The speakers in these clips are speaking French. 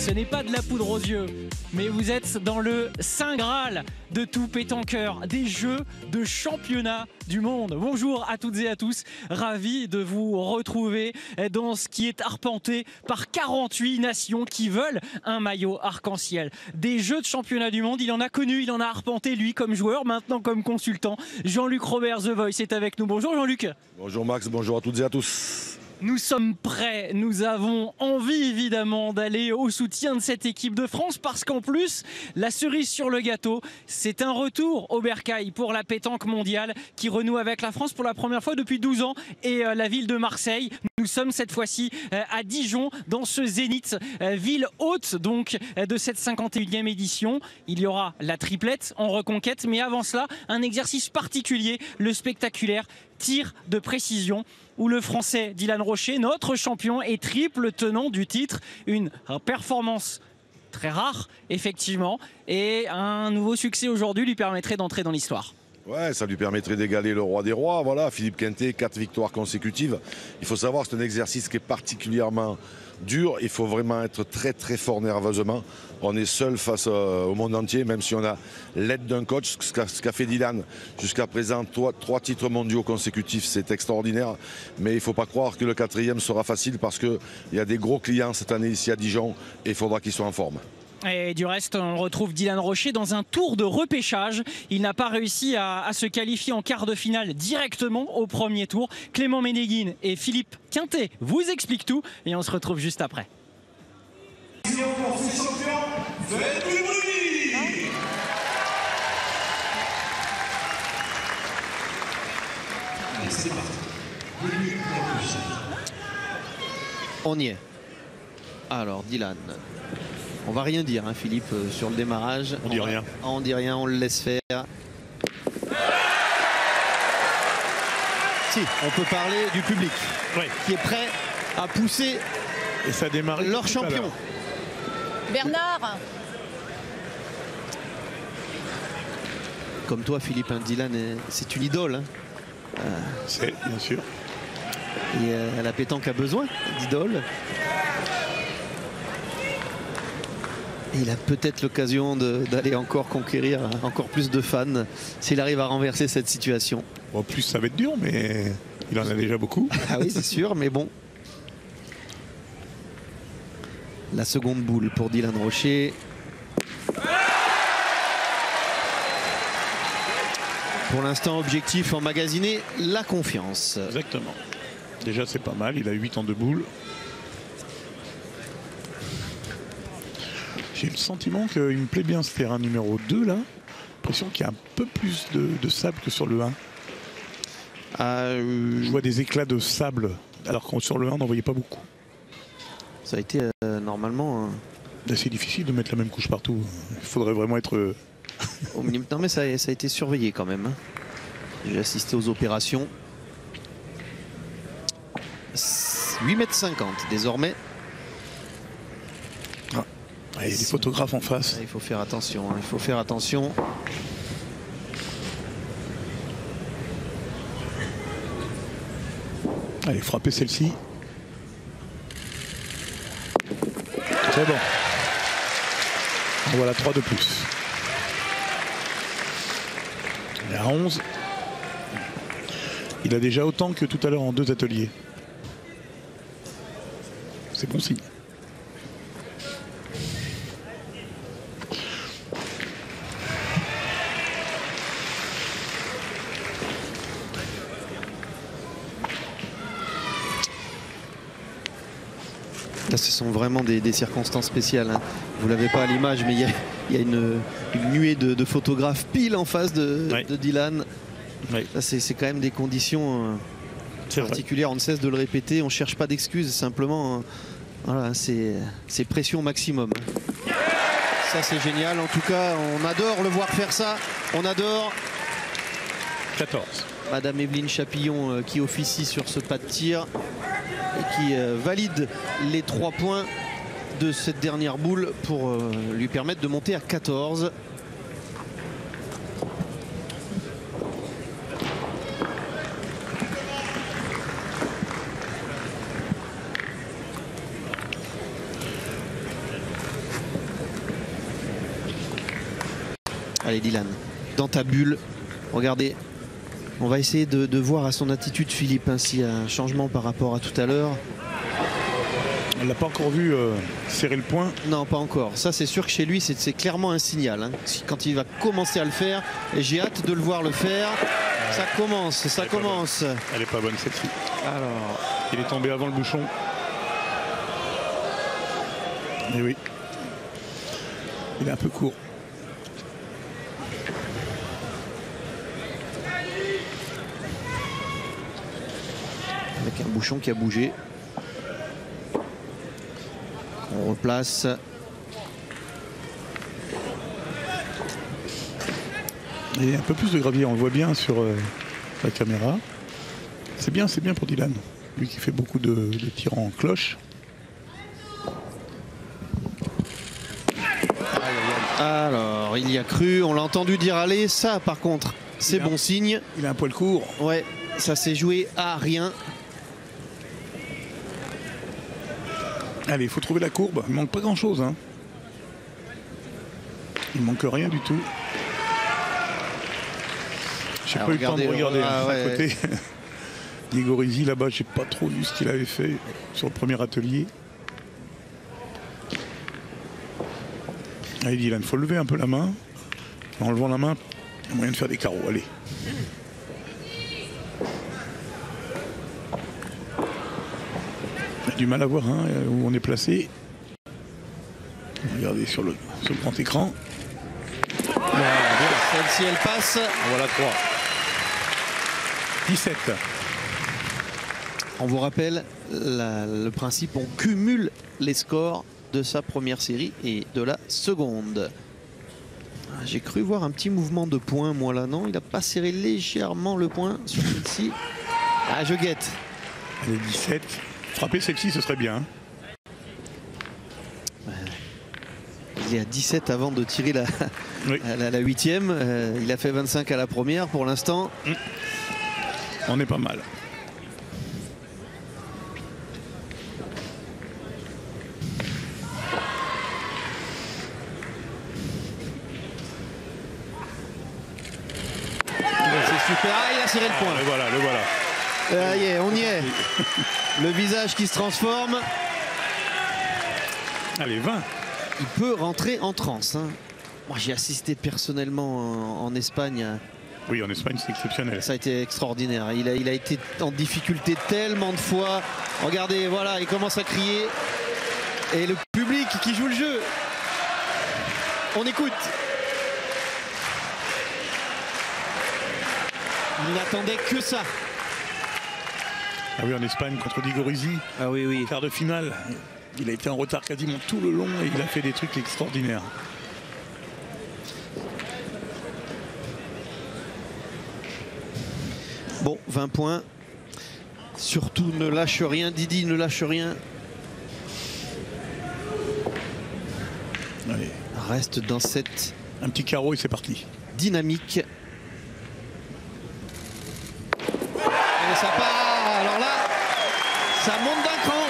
ce n'est pas de la poudre aux yeux, mais vous êtes dans le Saint Graal de tout pétanqueur, des Jeux de championnat du monde. Bonjour à toutes et à tous, ravi de vous retrouver dans ce qui est arpenté par 48 nations qui veulent un maillot arc-en-ciel. Des Jeux de championnat du monde, il en a connu, il en a arpenté lui comme joueur, maintenant comme consultant. Jean-Luc Robert, The Voice, est avec nous. Bonjour Jean-Luc. Bonjour Max, bonjour à toutes et à tous. Nous sommes prêts, nous avons envie évidemment d'aller au soutien de cette équipe de France parce qu'en plus, la cerise sur le gâteau, c'est un retour au bercail pour la pétanque mondiale qui renoue avec la France pour la première fois depuis 12 ans et la ville de Marseille. Nous sommes cette fois-ci à Dijon dans ce Zénith, ville haute donc de cette 51e édition. Il y aura la triplette en reconquête, mais avant cela, un exercice particulier, le spectaculaire tir de précision où le Français Dylan Rocher, notre champion et triple tenant du titre, une performance très rare effectivement et un nouveau succès aujourd'hui lui permettrait d'entrer dans l'histoire. Ouais, ça lui permettrait d'égaler le roi des rois. Voilà, Philippe Quintet, 4 victoires consécutives. Il faut savoir que c'est un exercice qui est particulièrement dur. Il faut vraiment être très très fort nerveusement. On est seul face au monde entier, même si on a l'aide d'un coach. Ce qu'a fait Dylan jusqu'à présent, 3 titres mondiaux consécutifs, c'est extraordinaire. Mais il ne faut pas croire que le 4e sera facile parce qu'il y a des gros clients cette année ici à Dijon et il faudra qu'ils soient en forme. Et du reste, on retrouve Dylan Rocher dans un tour de repêchage. Il n'a pas réussi à se qualifier en quart de finale directement au premier tour. Clément Ménéguine et Philippe Quintet vous expliquent tout et on se retrouve juste après. On y est. Alors Dylan. On va rien dire, hein, Philippe, sur le démarrage. On dit rien. On dit rien, on le laisse faire. Si, on peut parler du public, ouais, qui est prêt à pousser et ça démarre leur champion. Bernard. Comme toi, Philippe, hein, Dylan, c'est une idole. Hein. C'est, bien sûr. Et la pétanque a besoin d'idoles. Il a peut-être l'occasion d'aller encore conquérir encore plus de fans s'il arrive à renverser cette situation. En plus, ça va être dur, mais il en a déjà beaucoup. Ah oui, c'est sûr, mais bon. La seconde boule pour Dylan Rocher. Pour l'instant, objectif emmagasiner la confiance. Exactement. Déjà, c'est pas mal. Il a 8 en 2 boules. J'ai le sentiment qu'il me plaît bien ce terrain numéro 2 là. J'ai l'impression qu'il y a un peu plus de sable que sur le 1. Je vois des éclats de sable, alors que sur le 1 on n'en voyait pas beaucoup. Ça a été normalement... C'est difficile de mettre la même couche partout. Il faudrait vraiment être... au minimum. Non mais ça a été surveillé quand même. J'ai assisté aux opérations. 8,50 m désormais. Il y a des photographes en face. Il faut faire attention, hein, il faut faire attention. Allez, frappez celle-ci. C'est bon. En voilà 3 de plus. Il est à 11. Il a déjà autant que tout à l'heure en 2 ateliers. C'est bon signe. Là, ce sont vraiment des circonstances spéciales. Hein. Vous ne l'avez pas à l'image, mais il y a une nuée de photographes pile en face de Dylan. Ouais. Là, c'est quand même des conditions particulières. On ne cesse de le répéter. On ne cherche pas d'excuses. Simplement, voilà, c'est pression maximum. Ça, c'est génial. En tout cas, on adore le voir faire ça. On adore. 14. Madame Evelyne Chapillon qui officie sur ce pas de tir et qui valide les 3 points de cette dernière boule pour lui permettre de monter à 14. Allez Dylan, dans ta bulle. Regardez. On va essayer de voir à son attitude Philippe hein, s'il y a un changement par rapport à tout à l'heure. On l'a pas encore vu serrer le poing. Non, pas encore. Ça, c'est sûr que chez lui, c'est clairement un signal. Hein. Quand il va commencer à le faire, et j'ai hâte de le voir le faire. Ça commence, ça commence. Elle est pas bonne celle-ci. Alors, il est tombé avant le bouchon. Et oui. Il est un peu court. Avec un bouchon qui a bougé. On replace. Il y a un peu plus de gravier, on le voit bien sur la caméra. C'est bien pour Dylan. Lui qui fait beaucoup de tirs en cloche. Alors, il y a cru, on l'a entendu dire allez, ça par contre, c'est bon signe. Il a un poil court. Ouais, ça s'est joué à rien. Allez, il faut trouver la courbe. Il manque pas grand-chose. Hein. Il manque rien du tout. J'ai pas eu le temps de regarder à côté. Diego Rizzi là-bas, j'ai pas trop vu ce qu'il avait fait sur le premier atelier. Allez Dylan, il faut lever un peu la main. En levant la main, il y a moyen de faire des carreaux. Allez. Il a du mal à voir hein, où on est placé. Regardez sur le grand écran. Celle-ci, elle passe. Voilà 3. 17. On vous rappelle le principe, on cumule les scores de sa première série et de la seconde. J'ai cru voir un petit mouvement de poing, moi là, non? Il n'a pas serré légèrement le poing sur celle-ci. Ah, je guette. Allez, 17. Frapper celle-ci, ce serait bien. Il est à 17 avant de tirer la 8e. Il a fait 25 à la première pour l'instant. On est pas mal. C'est super. Ah, il a serré le point. Le voilà, le voilà. On y est. Le visage qui se transforme. Allez, 20. Il peut rentrer en transe. Hein. Moi, j'ai assisté personnellement en Espagne. Oui, en Espagne, c'est exceptionnel. Ça a été extraordinaire. Il a été en difficulté tellement de fois. Regardez, voilà, il commence à crier. Et le public qui joue le jeu. On écoute. Il n'attendait que ça. Ah oui, en Espagne, contre Diego Rizzi. Ah oui, oui. Quart de finale. Il a été en retard quasiment tout le long et il a fait des trucs extraordinaires. Bon, 20 points. Surtout ne lâche rien, Didi ne lâche rien. Allez. Reste dans cette... Un petit carreau et c'est parti. Dynamique. Et ça part. Alors là, ça monte d'un cran.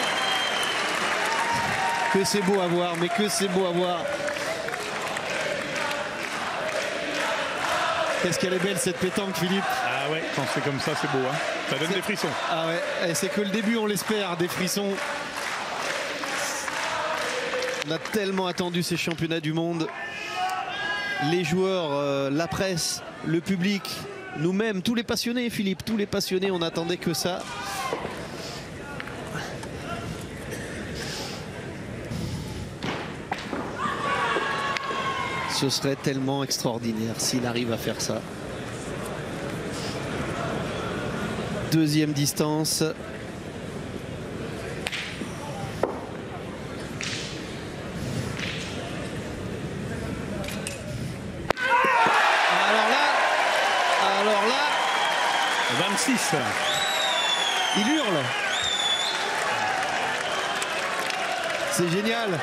Que c'est beau à voir, mais que c'est beau à voir. Qu'est-ce qu'elle est belle cette pétanque, Philippe. Ah ouais, quand c'est comme ça, c'est beau. Hein. Ça donne des frissons. Ah ouais, et c'est que le début, on l'espère, des frissons. On a tellement attendu ces championnats du monde. Les joueurs, la presse, le public, nous-mêmes, tous les passionnés, Philippe, tous les passionnés, on n'attendait que ça. Ce serait tellement extraordinaire s'il arrive à faire ça. Deuxième distance. Alors là, 26. il hurle. C'est génial.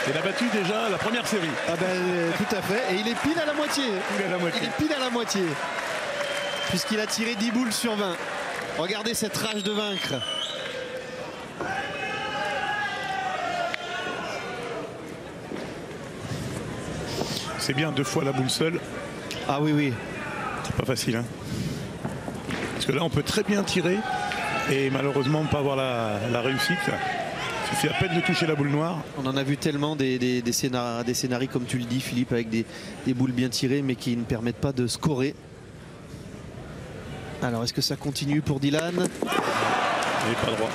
Il a battu déjà la première série. Ah ben, tout à fait. Et il est pile à la moitié. Il est à la moitié. Il est pile à la moitié. Puisqu'il a tiré 10 boules sur 20. Regardez cette rage de vaincre. c'est bien 2 fois la boule seule. Ah oui, oui. C'est pas facile. Hein. Parce que là, on peut très bien tirer et malheureusement pas avoir la réussite. Il suffit à peine de toucher la boule noire. On en a vu tellement des scénarios, comme tu le dis, Philippe, avec des boules bien tirées, mais qui ne permettent pas de scorer. Alors, est-ce que ça continue pour Dylan? Il n'est pas droit.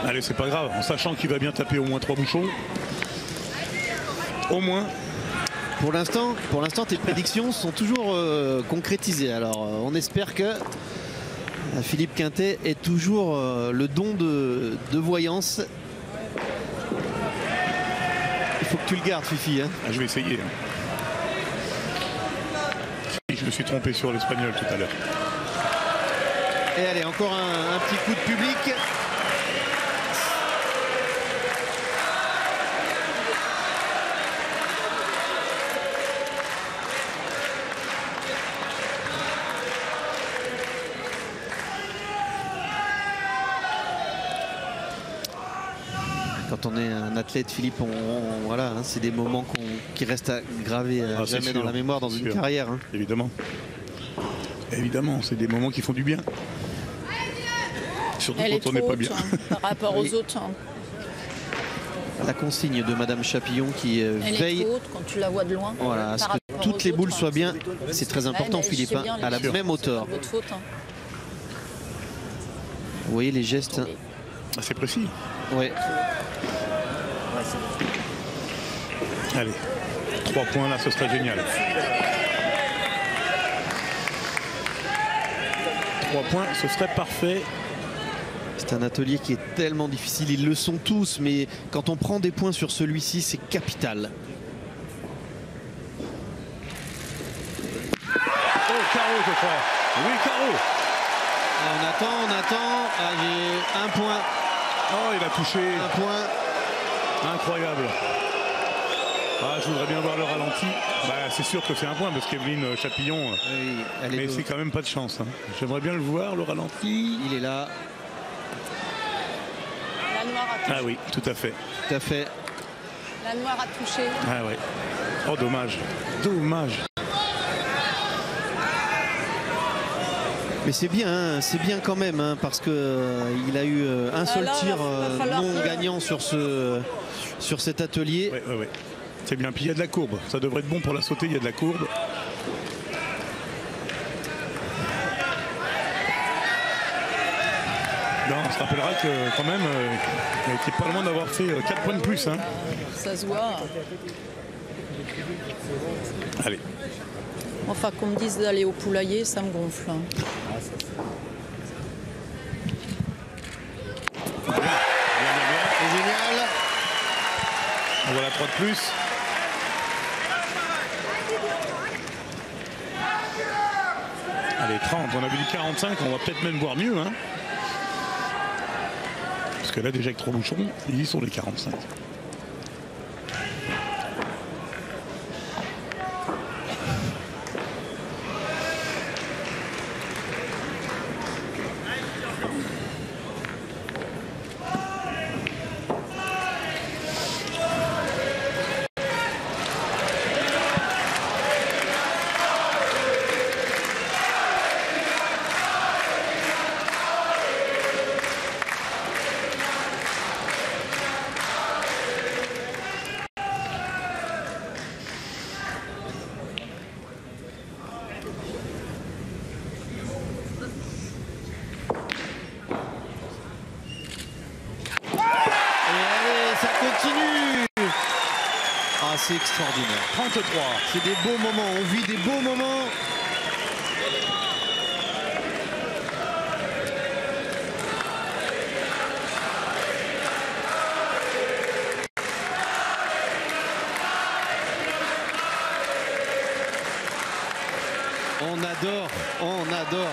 Allez, c'est pas grave, en sachant qu'il va bien taper au moins 3 bouchons. Au moins. Pour l'instant, tes prédictions sont toujours concrétisées. Alors, on espère que Philippe Quintet ait toujours le don de voyance. Il faut que tu le gardes, Fifi. Hein. Ah, je vais essayer. Je me suis trompé sur l'espagnol tout à l'heure. Et allez, encore un petit coup de public. Quand on est un athlète, Philippe, voilà, hein, c'est des moments qui restent gravés jamais dans la mémoire dans une carrière. Hein. Évidemment. Évidemment, c'est des moments qui font du bien. Surtout Elle quand on n'est pas bien. Hein, par rapport aux autres. Hein. La consigne de Madame Chapillon qui veille. Elle est trop haute quand tu la vois de loin. Voilà, à ce que toutes les boules soient bien. C'est très important, Philippe, hein, à la même hauteur. Votre faute, hein. Vous voyez les gestes. Hein. C'est précis. Ouais. Allez, 3 points là, ce serait génial. 3 points, ce serait parfait. C'est un atelier qui est tellement difficile, ils le sont tous, mais quand on prend des points sur celui-ci, c'est capital. Oh, carreau, je crois. Oui, carreau. On attend. Ah, j'ai un point. Oh, il a touché. Un point. Incroyable. Ah, je voudrais bien voir le ralenti. Bah, c'est sûr que c'est un point parce qu'Evelyne Chapillon. Oui, mais c'est quand même pas de chance. Hein. J'aimerais bien le voir, le ralenti. Il est là. La noire a touché. Ah oui, tout à fait. Tout à fait. La noire a touché. Ah ouais. Oh, dommage. Dommage. Mais c'est bien quand même, hein, parce que il a eu un seul tir non gagnant sur cet atelier. Ouais. C'est bien, puis il y a de la courbe. Ça devrait être bon pour la sauter, il y a de la courbe. Non, on se rappellera que quand même, il était pas loin d'avoir fait 4 points de plus. Hein. Ça se voit. Allez. Enfin, qu'on me dise d'aller au poulailler, ça me gonfle. Hein. C'est génial. On voit la 3 de plus. Allez, 30. On avait dit 45. On va peut-être même voir mieux. Hein. Parce que là, déjà avec 3 bouchons, ils y sont les 45. C'est extraordinaire. 33. C'est des beaux moments. On vit des beaux moments. On adore.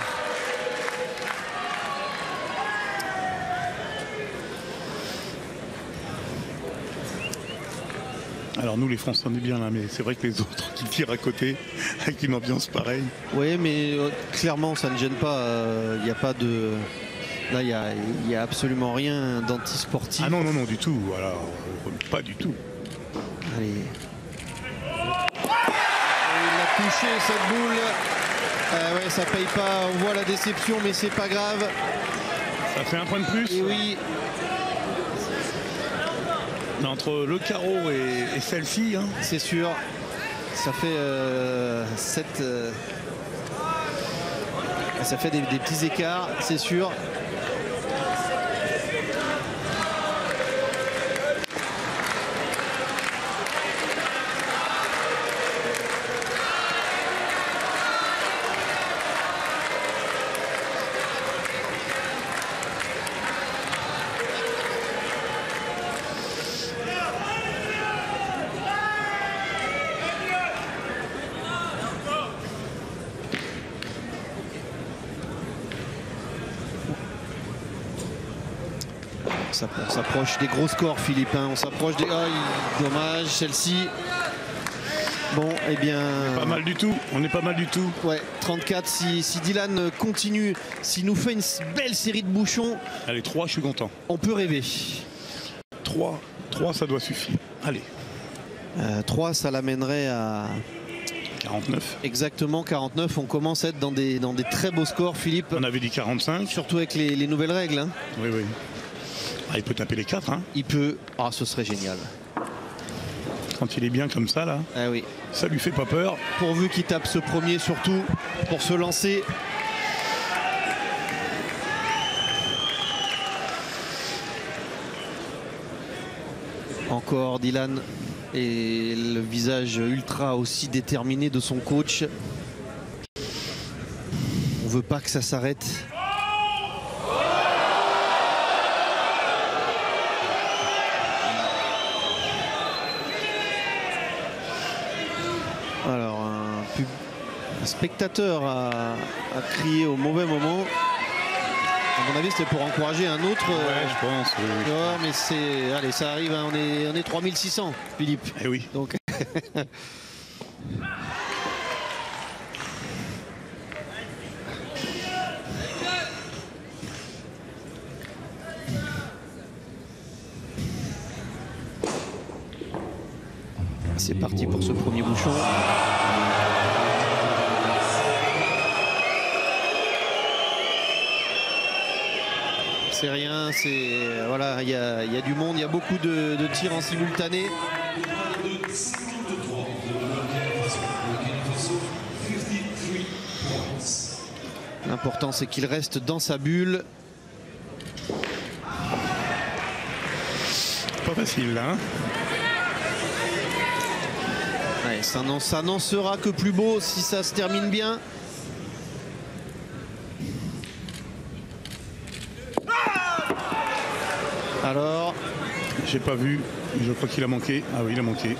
Alors nous les Français on est bien là, mais c'est vrai que les autres qui tirent à côté avec une ambiance pareille. Oui, mais clairement ça ne gêne pas. Il n'y a pas de Là, il n'y a absolument rien d'antisportif. Ah non, non, non, du tout. Voilà, pas du tout. Allez. Il a touché cette boule. Ouais, ça paye pas. On voit la déception, mais c'est pas grave. Ça fait un point de plus. Et oui. Entre le carreau et celle-ci. Hein. C'est sûr. Ça fait 7. Ça fait des petits écarts, c'est sûr. On s'approche des gros scores, Philippe. Hein. On s'approche des... Oh, dommage, celle-ci. Bon, eh bien... Pas mal du tout. On est pas mal du tout. Ouais, 34. Si Dylan continue, s'il nous fait une belle série de bouchons... Allez, 3, je suis content. On peut rêver. 3, ça doit suffire. Allez. 3, ça l'amènerait à... 49. Exactement, 49. On commence à être dans des très beaux scores, Philippe. On avait dit 45. Surtout avec les nouvelles règles. Hein. Oui, oui. Ah, il peut taper les 4. Hein. Il peut. Ah, ce serait génial. Quand il est bien comme ça, là, ah, oui. Ça lui fait pas peur. Pourvu qu'il tape ce premier, surtout, pour se lancer. Encore Dylan. Et le visage ultra aussi déterminé de son coach. On veut pas que ça s'arrête. Alors un spectateur a crié au mauvais moment. À mon avis, c'était pour encourager un autre. Ouais, je pense. Oui, oui. Mais c'est... Allez, ça arrive, hein, on est 3600, Philippe. Eh oui. Donc... C'est parti pour ce premier bouchon. C'est rien, c'est voilà, il y a du monde, il y a beaucoup de tirs en simultané. L'important c'est qu'il reste dans sa bulle. Pas facile là. Hein. Ouais, ça n'en sera que plus beau si ça se termine bien. Alors, j'ai pas vu, je crois qu'il a manqué. Ah oui, il a manqué.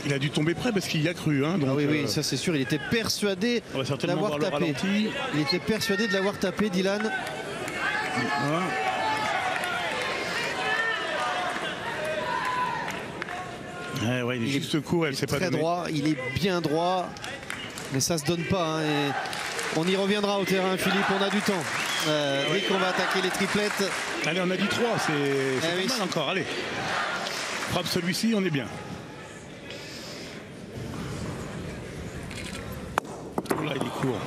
Il a dû tomber près parce qu'il y a cru. Hein, donc, ah oui, oui, ça c'est sûr. Il était persuadé d'avoir tapé. Il était persuadé de l'avoir tapé, Dylan. Voilà. Ouais, il est juste court, elle s'est pas très droit, il est bien droit, mais ça se donne pas. Hein, et on y reviendra au terrain, Philippe, on a du temps. Dès qu'on va attaquer les triplettes. Allez, on a dit 3, c'est pas mal encore, allez. Frappe celui-ci, on est bien. Là, il est court.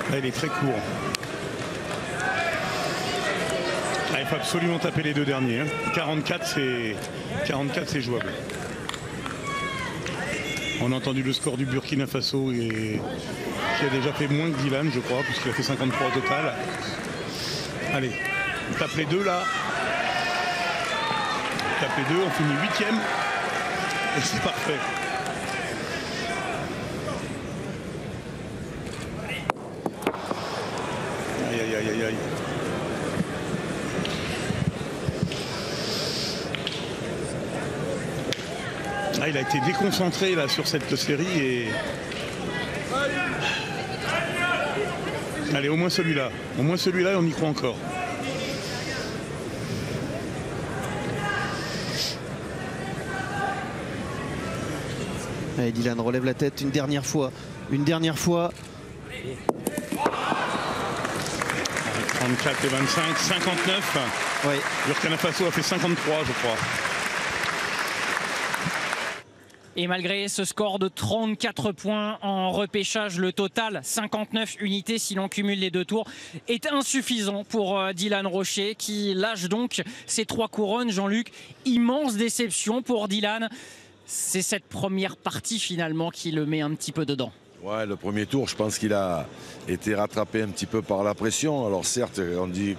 Là, il est très court. Là, il faut absolument taper les deux derniers. Hein. 44, c'est jouable. On a entendu le score du Burkina Faso qui a déjà fait moins que Dylan, je crois, puisqu'il a fait 53 au total. Allez, on tape les deux là. On tape les deux, on finit 8e. Et c'est parfait. Aïe, aïe, aïe, aïe, aïe. Ah, il a été déconcentré là sur cette série et... Allez, au moins celui-là. Au moins celui-là, on y croit encore. Allez, Dylan relève la tête une dernière fois. Une dernière fois. 34 et 25, 59. Oui. Burkina Faso a fait 53, je crois. Et malgré ce score de 34 points en repêchage, le total, 59 unités si l'on cumule les deux tours, est insuffisant pour Dylan Rocher qui lâche donc ses 3 couronnes. Jean-Luc, immense déception pour Dylan. C'est cette première partie finalement qui le met un petit peu dedans. Ouais, le premier tour, je pense qu'il a été rattrapé un petit peu par la pression. Alors certes,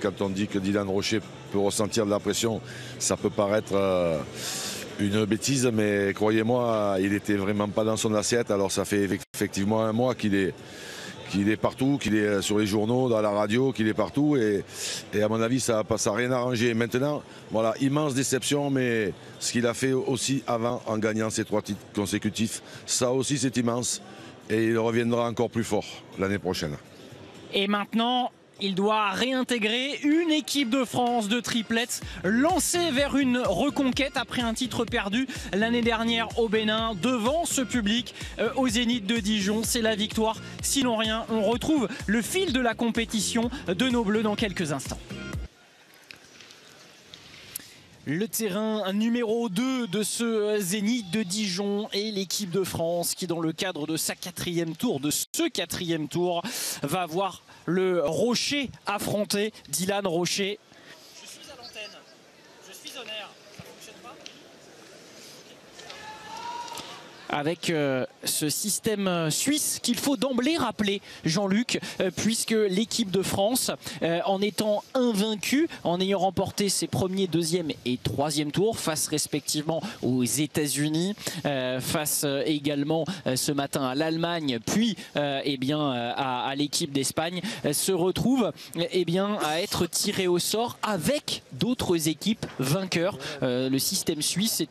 quand on dit que Dylan Rocher peut ressentir de la pression, ça peut paraître une bêtise, mais croyez-moi, il n'était vraiment pas dans son assiette. Alors ça fait effectivement un mois qu'il est partout, qu'il est sur les journaux, dans la radio, qu'il est partout. Et à mon avis, ça n'a rien arrangé. Maintenant, voilà, immense déception, mais ce qu'il a fait aussi avant en gagnant ses 3 titres consécutifs, ça aussi c'est immense. Et il reviendra encore plus fort l'année prochaine. Et maintenant, il doit réintégrer une équipe de France de triplettes lancée vers une reconquête après un titre perdu l'année dernière au Bénin devant ce public au Zénith de Dijon. C'est la victoire, sinon rien. On retrouve le fil de la compétition de nos Bleus dans quelques instants. Le terrain numéro 2 de ce Zénith de Dijon et l'équipe de France qui, dans le cadre de ce quatrième tour, va voir le Rocher affronter Dylan Rocher. Je suis à l'antenne, je suis en air, ça fonctionne pas ? Avec ce système suisse qu'il faut d'emblée rappeler, Jean-Luc, puisque l'équipe de France, en étant invaincue, en ayant remporté ses premiers, deuxième et troisième tours, face respectivement aux États-Unis, face également ce matin à l'Allemagne, puis à l'équipe d'Espagne, se retrouve à être tirée au sort avec d'autres équipes vainqueurs. Le système suisse,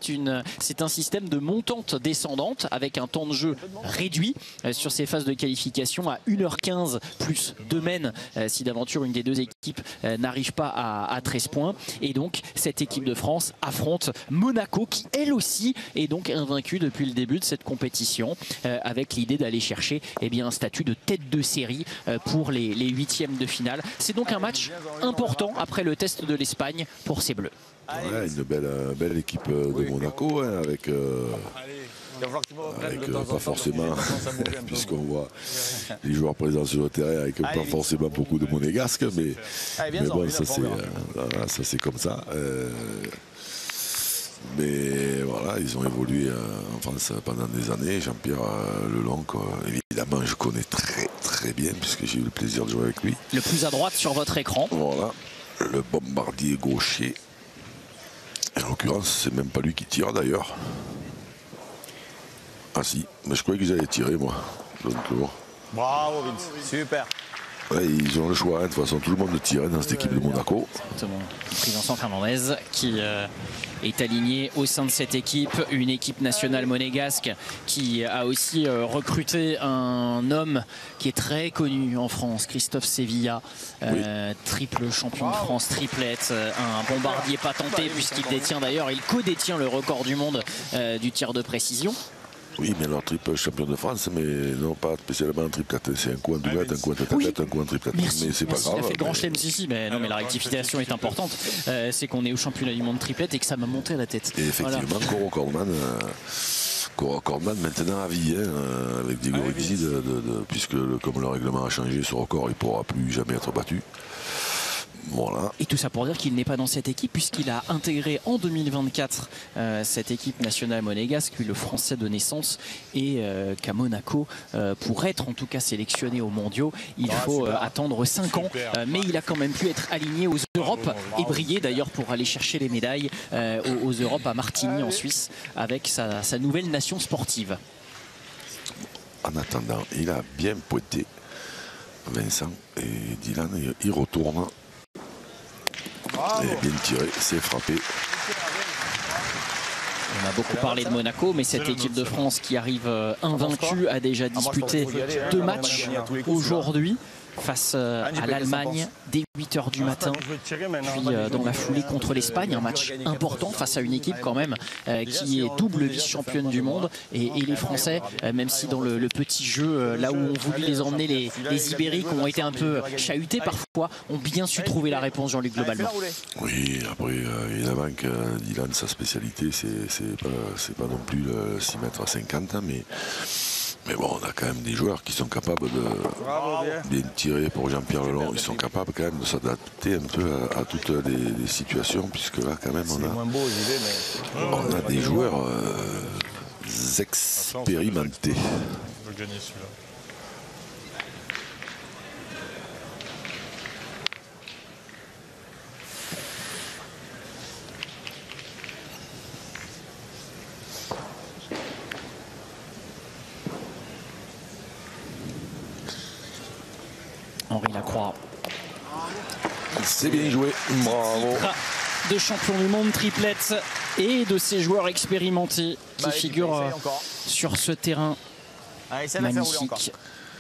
c'est un système de montante-descendante, avec un temps de jeu réduit sur ces phases de qualification à 1h15 plus 2 mènes si d'aventure une des deux équipes n'arrive pas à 13 points. Et donc cette équipe de France affronte Monaco qui elle aussi est donc invaincue depuis le début de cette compétition, avec l'idée d'aller chercher un statut de tête de série pour les 8e de finale. C'est donc un match important après le test de l'Espagne pour ces Bleus. Ouais, une belle équipe de Monaco, hein, avec pas forcément, puisqu'on voit les joueurs présents sur le terrain avec pas forcément beaucoup de monégasques, mais bon, ça c'est comme ça. Mais voilà, ils ont évolué en France pendant des années. Jean-Pierre Lelong, évidemment, je connais très bien, puisque j'ai eu le plaisir de jouer avec lui. Le plus à droite sur votre écran. Voilà, le bombardier gaucher. En l'occurrence, c'est même pas lui qui tire d'ailleurs. Ah si, mais je croyais qu'ils allaient tirer, moi. Donc, bon. Bravo Vince, super. Ouais, ils ont le choix, hein. De toute façon, tout le monde tire dans cette équipe de Monaco. Exactement. Vincent Fernandez qui est aligné au sein de cette équipe, une équipe nationale monégasque qui a aussi recruté un homme qui est très connu en France, Christophe Sevilla, triple champion de France, triplette, un bombardier patenté puisqu'il détient d'ailleurs, il co-détient le record du monde du tir de précision. Oui, mais leur triple champion de France, mais non pas spécialement un triplette. C'est un coup en doublette, un coup en tête-à-tête, un coup en triplette. Mais c'est pas grave. Il a fait le grand chelem, mais non, mais la rectification est importante. C'est qu'on est au championnat du monde triplette et que ça m'a monté à la tête. Et effectivement, voilà. Coro Cordman maintenant à vie, hein, avec Diego Ribisi, puisque comme le règlement a changé, ce record il ne pourra plus jamais être battu. Voilà. Et tout ça pour dire qu'il n'est pas dans cette équipe puisqu'il a intégré en 2024 cette équipe nationale monégasque, le français de naissance, et qu'à Monaco, pour être en tout cas sélectionné aux mondiaux, il faut attendre 5 ans. Mais il a quand même pu être aligné aux Europes et briller d'ailleurs pour aller chercher les médailles aux Europes à Martigny en Suisse avec sa nouvelle nation sportive. En attendant, il a bien pointé Vincent et Dylan, il retourne. Et bien tiré, c'est frappé. On a beaucoup parlé de Monaco, mais cette équipe de France qui arrive invaincue a déjà disputé 2 matchs aujourd'hui. face à l'Allemagne dès 8 h du matin, puis dans la foulée contre l'Espagne, un match important face à une équipe quand même qui est double vice-championne du monde, et les Français, même si dans le petit jeu, là où on voulait les emmener, les Ibériques ont été un peu chahutés parfois, ont bien su trouver la réponse, Jean-Luc, globalement. Oui, après évidemment que Dylan, sa spécialité c'est pas non plus 6 mètres à 50, hein, mais bon, on a quand même des joueurs qui sont capables de bien tirer pour Jean-Pierre Lelong. Ils sont capables quand même de s'adapter un peu à toutes les situations, puisque là quand même on a des joueurs expérimentés. On veut gagner celui-là. Henri Lacroix. C'est bien joué, bravo. De champion du monde, triplette, et de ces joueurs expérimentés qui figurent sur ce terrain magnifique.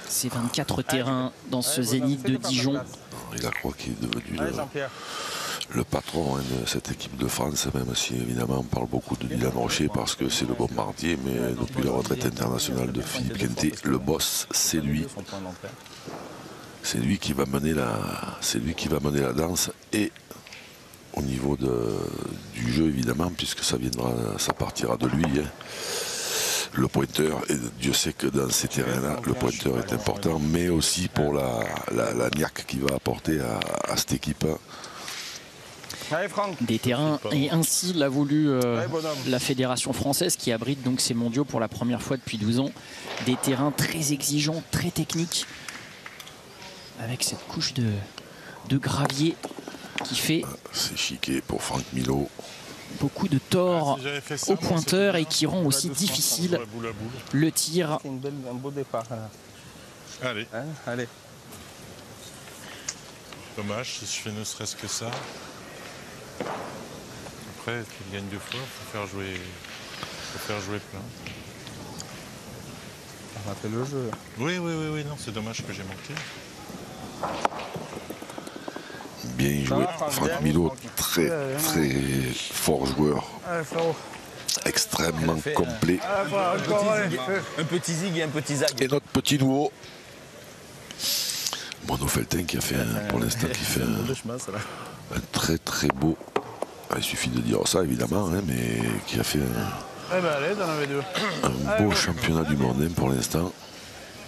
Ces 24 terrains dans ce Zénith de Dijon. Henri Lacroix qui est devenu le patron de cette équipe de France, même si évidemment on parle beaucoup de Dylan Rocher parce que c'est le bombardier, mais depuis la retraite internationale de Philippe Quintet, le boss, c'est lui. C'est lui qui va mener la danse, et au niveau du jeu évidemment, puisque ça partira de lui. Hein. Le pointeur, et Dieu sait que dans ces terrains-là, le pointeur est important, mais aussi pour la niaque qu'il va apporter à cette équipe. Des terrains, et ainsi l'a voulu la Fédération française, qui abrite donc ces mondiaux pour la première fois depuis 12 ans. Des terrains très exigeants, très techniques, avec cette couche de gravier qui fait... C'est chiqué pour Franck Milot. Beaucoup de tort au pointeur, et qui rend aussi difficile le tir. Un beau départ. Allez. Hein, allez. Dommage si je fais ne serait-ce que ça. Après, tu gagnes 2 fois, il faut faire jouer plein. On a fait le jeu. Oui, non, c'est dommage que j'ai manqué. Bien joué, Franck Milot, très fort joueur, extrêmement complet. Un petit zig et un petit zag. Et notre petit nouveau, Bruno Feltin, qui a fait pour l'instant un très beau, il suffit de dire ça évidemment, hein, mais qui a fait un beau championnat du monde, hein, pour l'instant.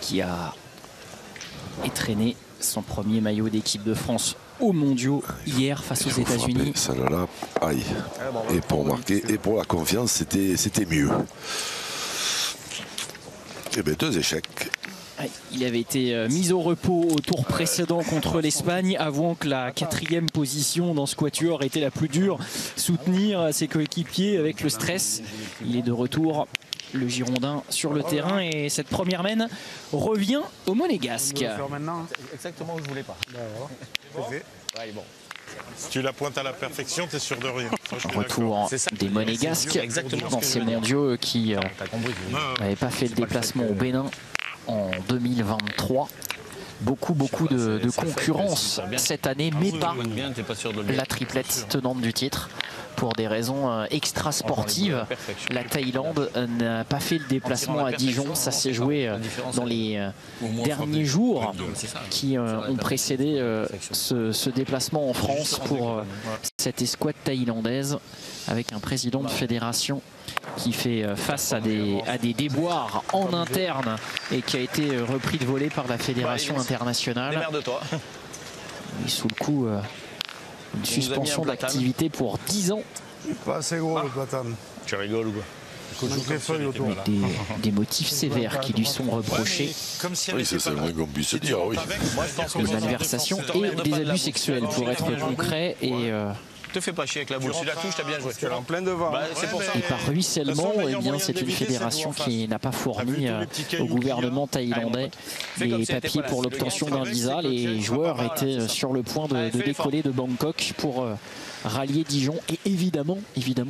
Qui a étraîné son premier maillot d'équipe de France aux mondiaux hier face aux États-Unis. Ça là, aïe. Et pour marquer, et pour la confiance, c'était mieux. Et bien 2 échecs. Il avait été mis au repos au tour précédent contre l'Espagne, avouant que la 4e position dans ce quatuor était la plus dure. Soutenir ses coéquipiers avec le stress. Il est de retour, le Girondin, sur le terrain, et cette première mène revient au Monégasque. C'est exactement où je voulais pas. Si tu la pointes à la perfection, tu es sûr de rien. Retour des Monégasques dans ces mondiaux qui n'avaient pas fait le déplacement au Bénin en 2023. Beaucoup de concurrence cette année, mais pas la triplette tenante du titre. Pour des raisons extra-sportives, la Thaïlande n'a pas fait le déplacement à Dijon. Ça s'est joué dans les derniers jours qui ont précédé ce déplacement en France pour cette escouade thaïlandaise, avec un président de fédération qui fait face à des déboires en interne et qui a été repris de volée par la fédération internationale. Et sous le coup, une suspension d'activité pour 10 ans. Pas assez gros le platane. Tu rigoles ou quoi? Des motifs sévères qui lui sont reprochés. Oui, c'est le moins qu'on puisse se dire, oui. De malversation et des abus sexuels, pour être concret. Et te fais pas chier avec la boule. Si tu la touches, t'as bien joué. Tu es en plein devant. C'est pour ça. Et par ruissellement, eh bien, c'est une fédération qui n'a pas fourni au gouvernement thaïlandais les papiers pour l'obtention d'un visa. Les joueurs étaient sur le point de décoller de Bangkok pour rallier Dijon. Et évidemment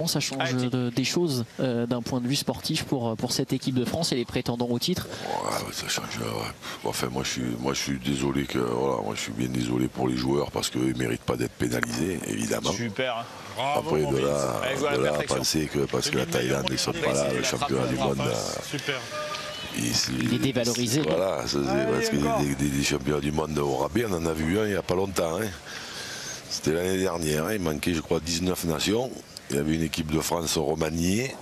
ça change des choses d'un point de vue sportif pour cette équipe de France et les prétendants au titre. Ouais, ça change. Ouais. Enfin, moi je suis désolé moi je suis bien désolé pour les joueurs parce qu'ils ne méritent pas d'être pénalisés, évidemment. Super. Bravo, après de là à penser que parce que la Thaïlande ne sont pas là, le championnat du monde. Super. Il est dévalorisé. Voilà, parce que des championnats du monde au rabais, on en a vu un il n'y a pas longtemps. Hein. C'était l'année dernière, hein. Il manquait je crois 19 nations. Il y avait une équipe de France remaniée.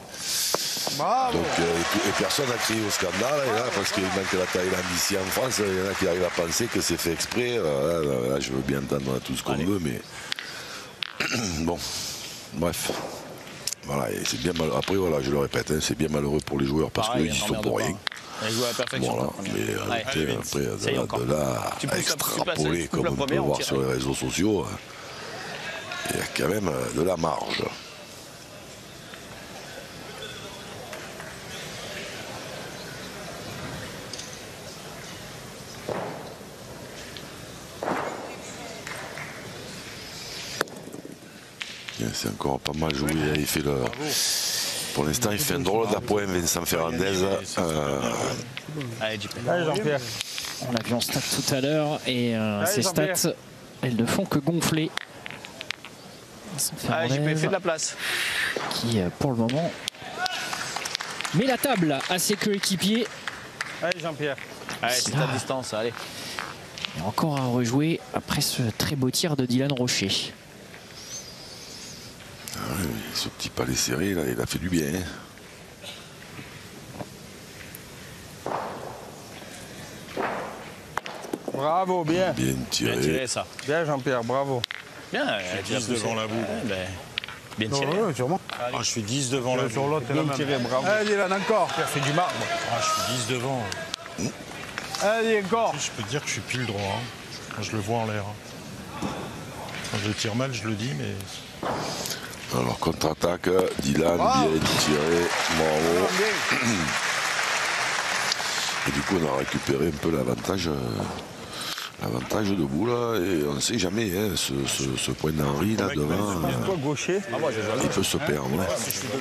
Donc, et personne n'a crié au scandale là, parce qu'il manque la Thaïlande ici en France. Il y en a qui arrivent à penser que c'est fait exprès. Là, je veux bien entendre tout ce qu'on veut, mais bon, bref. Voilà, et c'est bien malheureux. Après, voilà, je le répète, hein, c'est bien malheureux pour les joueurs parce qu'ils y sont pour rien. Ils jouent à la perfection. Voilà, mais après, de là à extrapoler, comme on peut voir sur les réseaux sociaux, il y a quand même de la marge. C'est encore pas mal joué. Il fait le... Pour l'instant, il fait un drôle d'appoint, Vincent Fernandez. Allez, Jean-Pierre. On l'a vu en stats tout à l'heure et ces stats, elles ne font que gonfler. Allez, JP, fais de la place. Qui, pour le moment, met la table à ses coéquipiers. Allez, Jean-Pierre. Allez, c'est ta distance, allez. Et encore à rejouer après ce très beau tir de Dylan Rocher. Ah oui, ce petit palais serré, là, il a fait du bien. Bravo, bien. Bien tiré. Bien tiré, ça. Bien, Jean-Pierre, bravo. Bien, je suis 10 devant la boule. Bien tiré. Oui, sûrement. Je suis 10 devant la boule. Sur l'autre, bien tiré, bravo. Allez, Dylan, encore. Tu as fait du marbre. Je suis 10 devant. Allez, encore. Je peux te dire que je suis pile droit. Quand je le vois en l'air. Quand je tire mal, je le dis, mais... Alors, contre-attaque, Dylan, bien tiré, bravo. Et du coup, on a récupéré un peu l'avantage debout, là, et on ne sait jamais, hein, ce point d'Henri, là, devant, il peut se perdre. Ouais.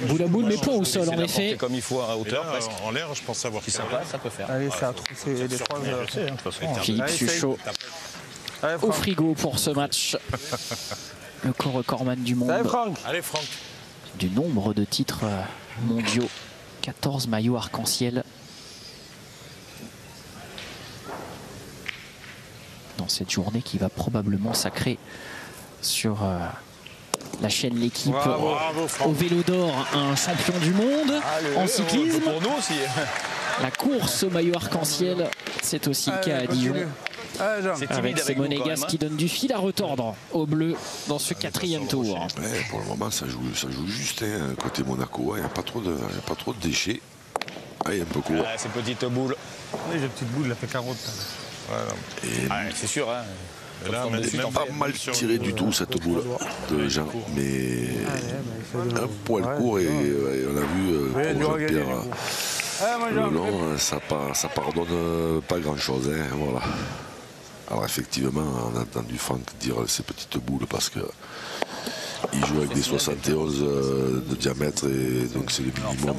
Boule à boule, mais pas au sol, en effet. Comme il faut à hauteur, là, presque. En l'air, je pense savoir Si ça passe, ça peut faire. Allez, ça a troussé les trois heures. Philippe Suchot au frigo pour ce match. Le co-recordman du monde. Allez, Franck. Du nombre de titres mondiaux. 14 maillots arc-en-ciel. Dans cette journée qui va probablement sacrer sur la chaîne L'équipe au vélo d'or un champion du monde en cyclisme. Pour nous aussi. La course au maillot arc-en-ciel, c'est aussi le cas à Dijon. Avec ces Monégasques qui donnent du fil à retordre aux Bleus dans ce quatrième tour. Ouais, pour le moment, ça joue juste, hein, côté Monaco. Il n'y a pas trop de déchets. Ah, il est un peu court. Ces petites boules. Oui, j'ai une petite boule, elle a fait carotte. C'est sûr. Hein. Là, même pas mal tiré du tout cette boule de Jean, mais un poil court et on a vu pour Jean-Pierre le long, ça pardonne pas grand chose. Hein, voilà. Alors effectivement, on a entendu Franck dire ces petites boules parce que il joue avec des 71 de diamètre et donc c'est le minimum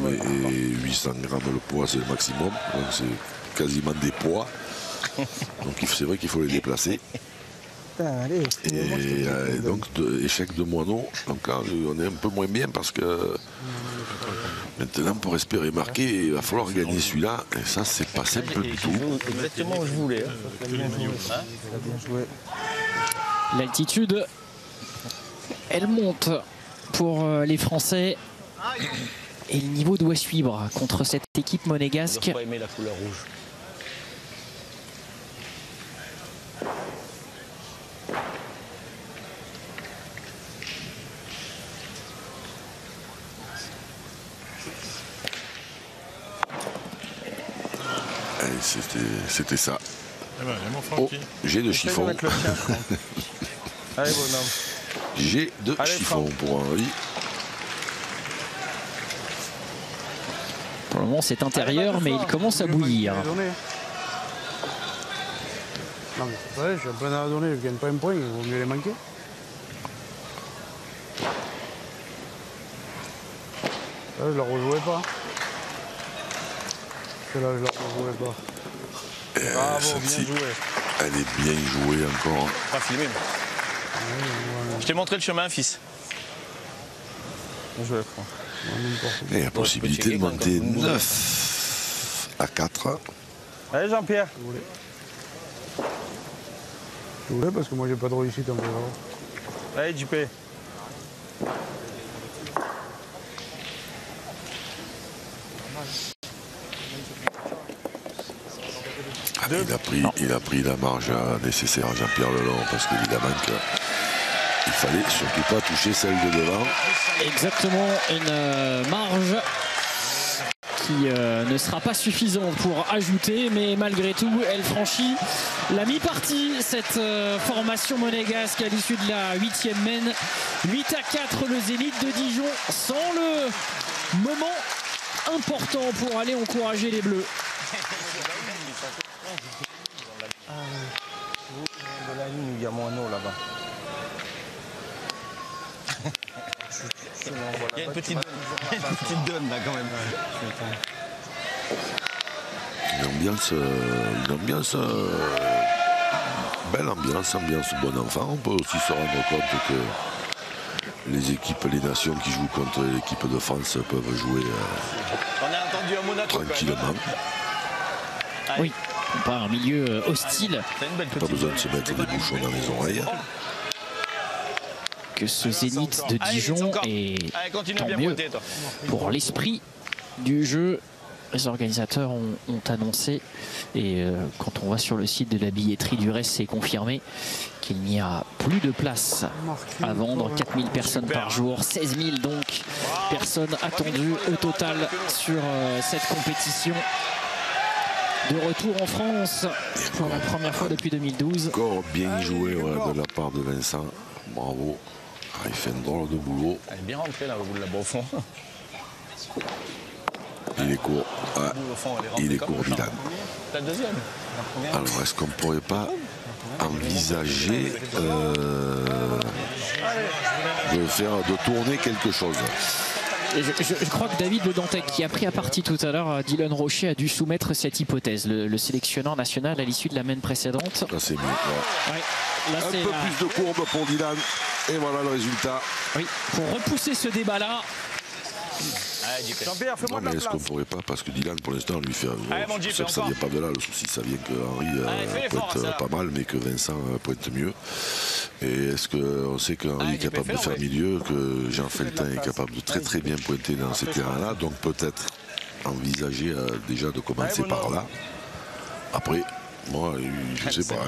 et 800 grammes le poids c'est le maximum, donc c'est quasiment des poids. Donc c'est vrai qu'il faut les déplacer. Et donc échec de Moineau. Donc là on est un peu moins bien parce que maintenant pour espérer marquer il va falloir gagner celui-là et ça c'est pas simple du tout. Exactement où je voulais. L'altitude, elle monte pour les Français et le niveau doit suivre contre cette équipe monégasque. Je n'ai pas aimé la couleur rouge. C'était ça. Oh, j'ai de chiffon. Allez, bonhomme. J'ai de chiffon pour Henri. Pour le moment, c'est intérieur, mais il commence à bouillir. Non, mais c'est vrai, je suis en plein à la donner, je gagne pas un point, il vaut mieux les manquer. Là, je la rejouais pas. Là, je la rejouais pas. Bravo, bien joué. Elle est bien jouée encore. Pas filmé. Je t'ai montré le chemin, fils. Je vais prendre. Et la possibilité de monter 9 à 4. Allez, Jean-Pierre. Je voulais parce que moi, j'ai pas de réussite en vélo. Allez, JP. Il a pris la marge nécessaire à Jean-Pierre Lelon parce qu'évidemment il fallait surtout pas toucher celle de devant. Exactement, une marge qui ne sera pas suffisante pour ajouter, mais malgré tout, elle franchit la mi-partie, cette formation monégasque à l'issue de la 8e mène. 8 à 4, le Zénith de Dijon, sans le moment important pour aller encourager les Bleus. De la ligne où il y a Moineau là-bas. Il y a une petite donne là quand même. Une ambiance belle ambiance bon enfant. On peut aussi se rendre compte que les nations qui jouent contre l'équipe de France peuvent jouer tranquillement. Oui, pas un milieu hostile. Pas besoin de se mettre des bouchons dans les oreilles. Que ce Zénith de Dijon est tant mieux pour l'esprit du jeu. Les organisateurs ont annoncé, et quand on va sur le site de la billetterie, du reste c'est confirmé, qu'il n'y a plus de place à vendre. 4000 personnes par jour, 16 000 donc personnes attendues au total sur cette compétition. De retour en France pour la première fois depuis 2012. Encore bien joué de la part de Vincent. Bravo. Il fait un drôle de boulot. Elle est bien rentrée là au bout de la au fond. Il est court. Il est court, Dylan. La deuxième. Alors, est-ce qu'on ne pourrait pas envisager de tourner quelque chose? Je crois que David Le Dantec, qui a pris à partie tout à l'heure Dylan Rocher, a dû soumettre cette hypothèse. Le sélectionneur national à l'issue de la mène précédente. Là, c'est mieux. Ouais. Là, un peu plus de courbe pour Dylan. Et voilà le résultat. Oui, pour repousser ce débat-là. Non, mais est-ce qu'on ne pourrait pas, parce que Dylan pour l'instant lui fait ça vient pas de là, le souci ça vient que Henri pointe pas mal mais que Vincent pointe mieux. Et est-ce qu'on sait qu'Henri est capable de faire milieu, que Jean Feltin est capable de très bien pointer dans ces terrains-là, donc peut-être envisager déjà de commencer par là. Après, moi je sais pas,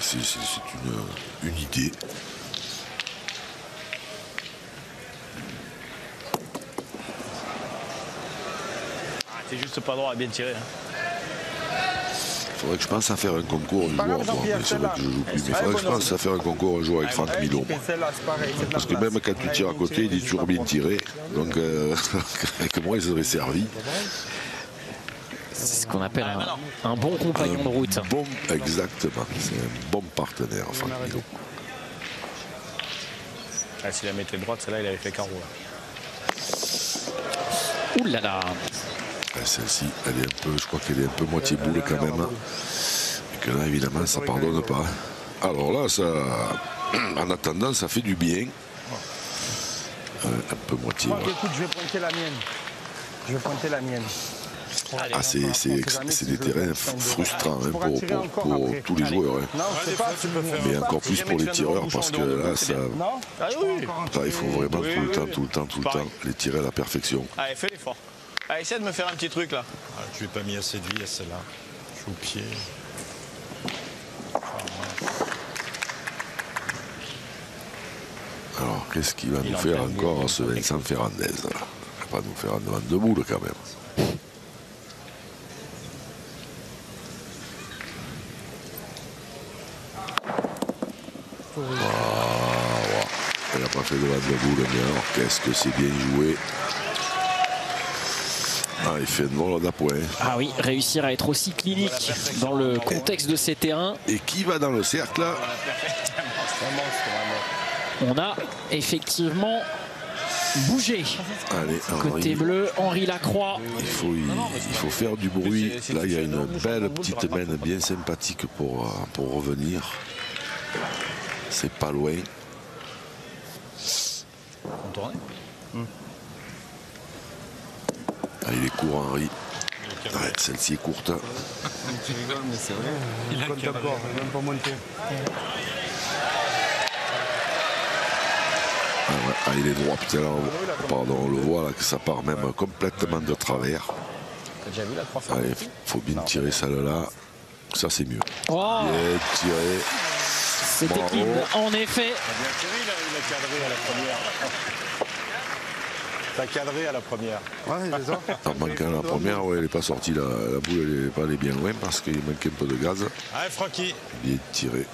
c'est une idée. C'est juste pas droit à bien tirer. Il faudrait que je pense à faire un concours un jour. Bon, c'est vrai que je joue plus, mais il faudrait que je pense à faire un concours un jour avec Franck Milot. Parce que même quand tu tires à côté, il est toujours bien tiré. Donc, avec moi, il serait servi. C'est ce qu'on appelle un bon compagnon de route. Bon, exactement. C'est un bon partenaire, Franck Milot. Ah, si la mettait droite, celle-là, il avait fait carreau. Ouh là là. Celle-ci, elle est un peu, je crois qu'elle est un peu moitié boule quand même. Et que là, évidemment, ça pardonne pas. Alors là, ça, en attendant, ça fait du bien. Un peu moitié. Bon, écoute, je vais pointer la mienne. Je vais pointer la mienne. Ah, c'est des terrains frustrants pour tous les joueurs. Mais encore plus pour les tireurs parce que là, ça, il faut vraiment tout le temps les tirer à la perfection. Allez, fais l'effort. Allez, essaie de me faire un petit truc là. Ah, je lui ai pas mis assez de vie à celle-là. Je suis au pied. Alors, qu'est-ce qu'il va nous faire encore ce Vincent Ferrandez? Il va pas nous faire un devant de boule quand même. Elle n'a pas fait devant de boule, mais alors qu'est-ce que c'est bien joué. Ah, il fait une drôle d'appoint. Ah oui, réussir à être aussi clinique dans le contexte de ces terrains. Et qui va dans le cercle là? On a effectivement bouger. Allez, Côté bleu, Henri Lacroix. Il faut faire du bruit. Là, il y a une belle petite main bien sympathique pour revenir. C'est pas loin. Ah, il est court, Henri. Ouais, celle-ci est courte. Tu rigoles, mais c'est vrai. Il compte d'accord, il n'a même pas monté. Ah, il est droit, putain, là, pardon, on le voit là que ça part même complètement de travers. Allez, faut bien tirer celle-là. Ça, c'est mieux. Oh, bien tiré. C'était clean, en effet. Il a cadré à la première. T'as cadré à la première. Ouais, c'est ça. En manquant la première, ouais, elle n'est pas sortie, la boule, elle n'est pas allée bien loin parce qu'il manquait un peu de gaz. Allez, Francky. Bien tiré.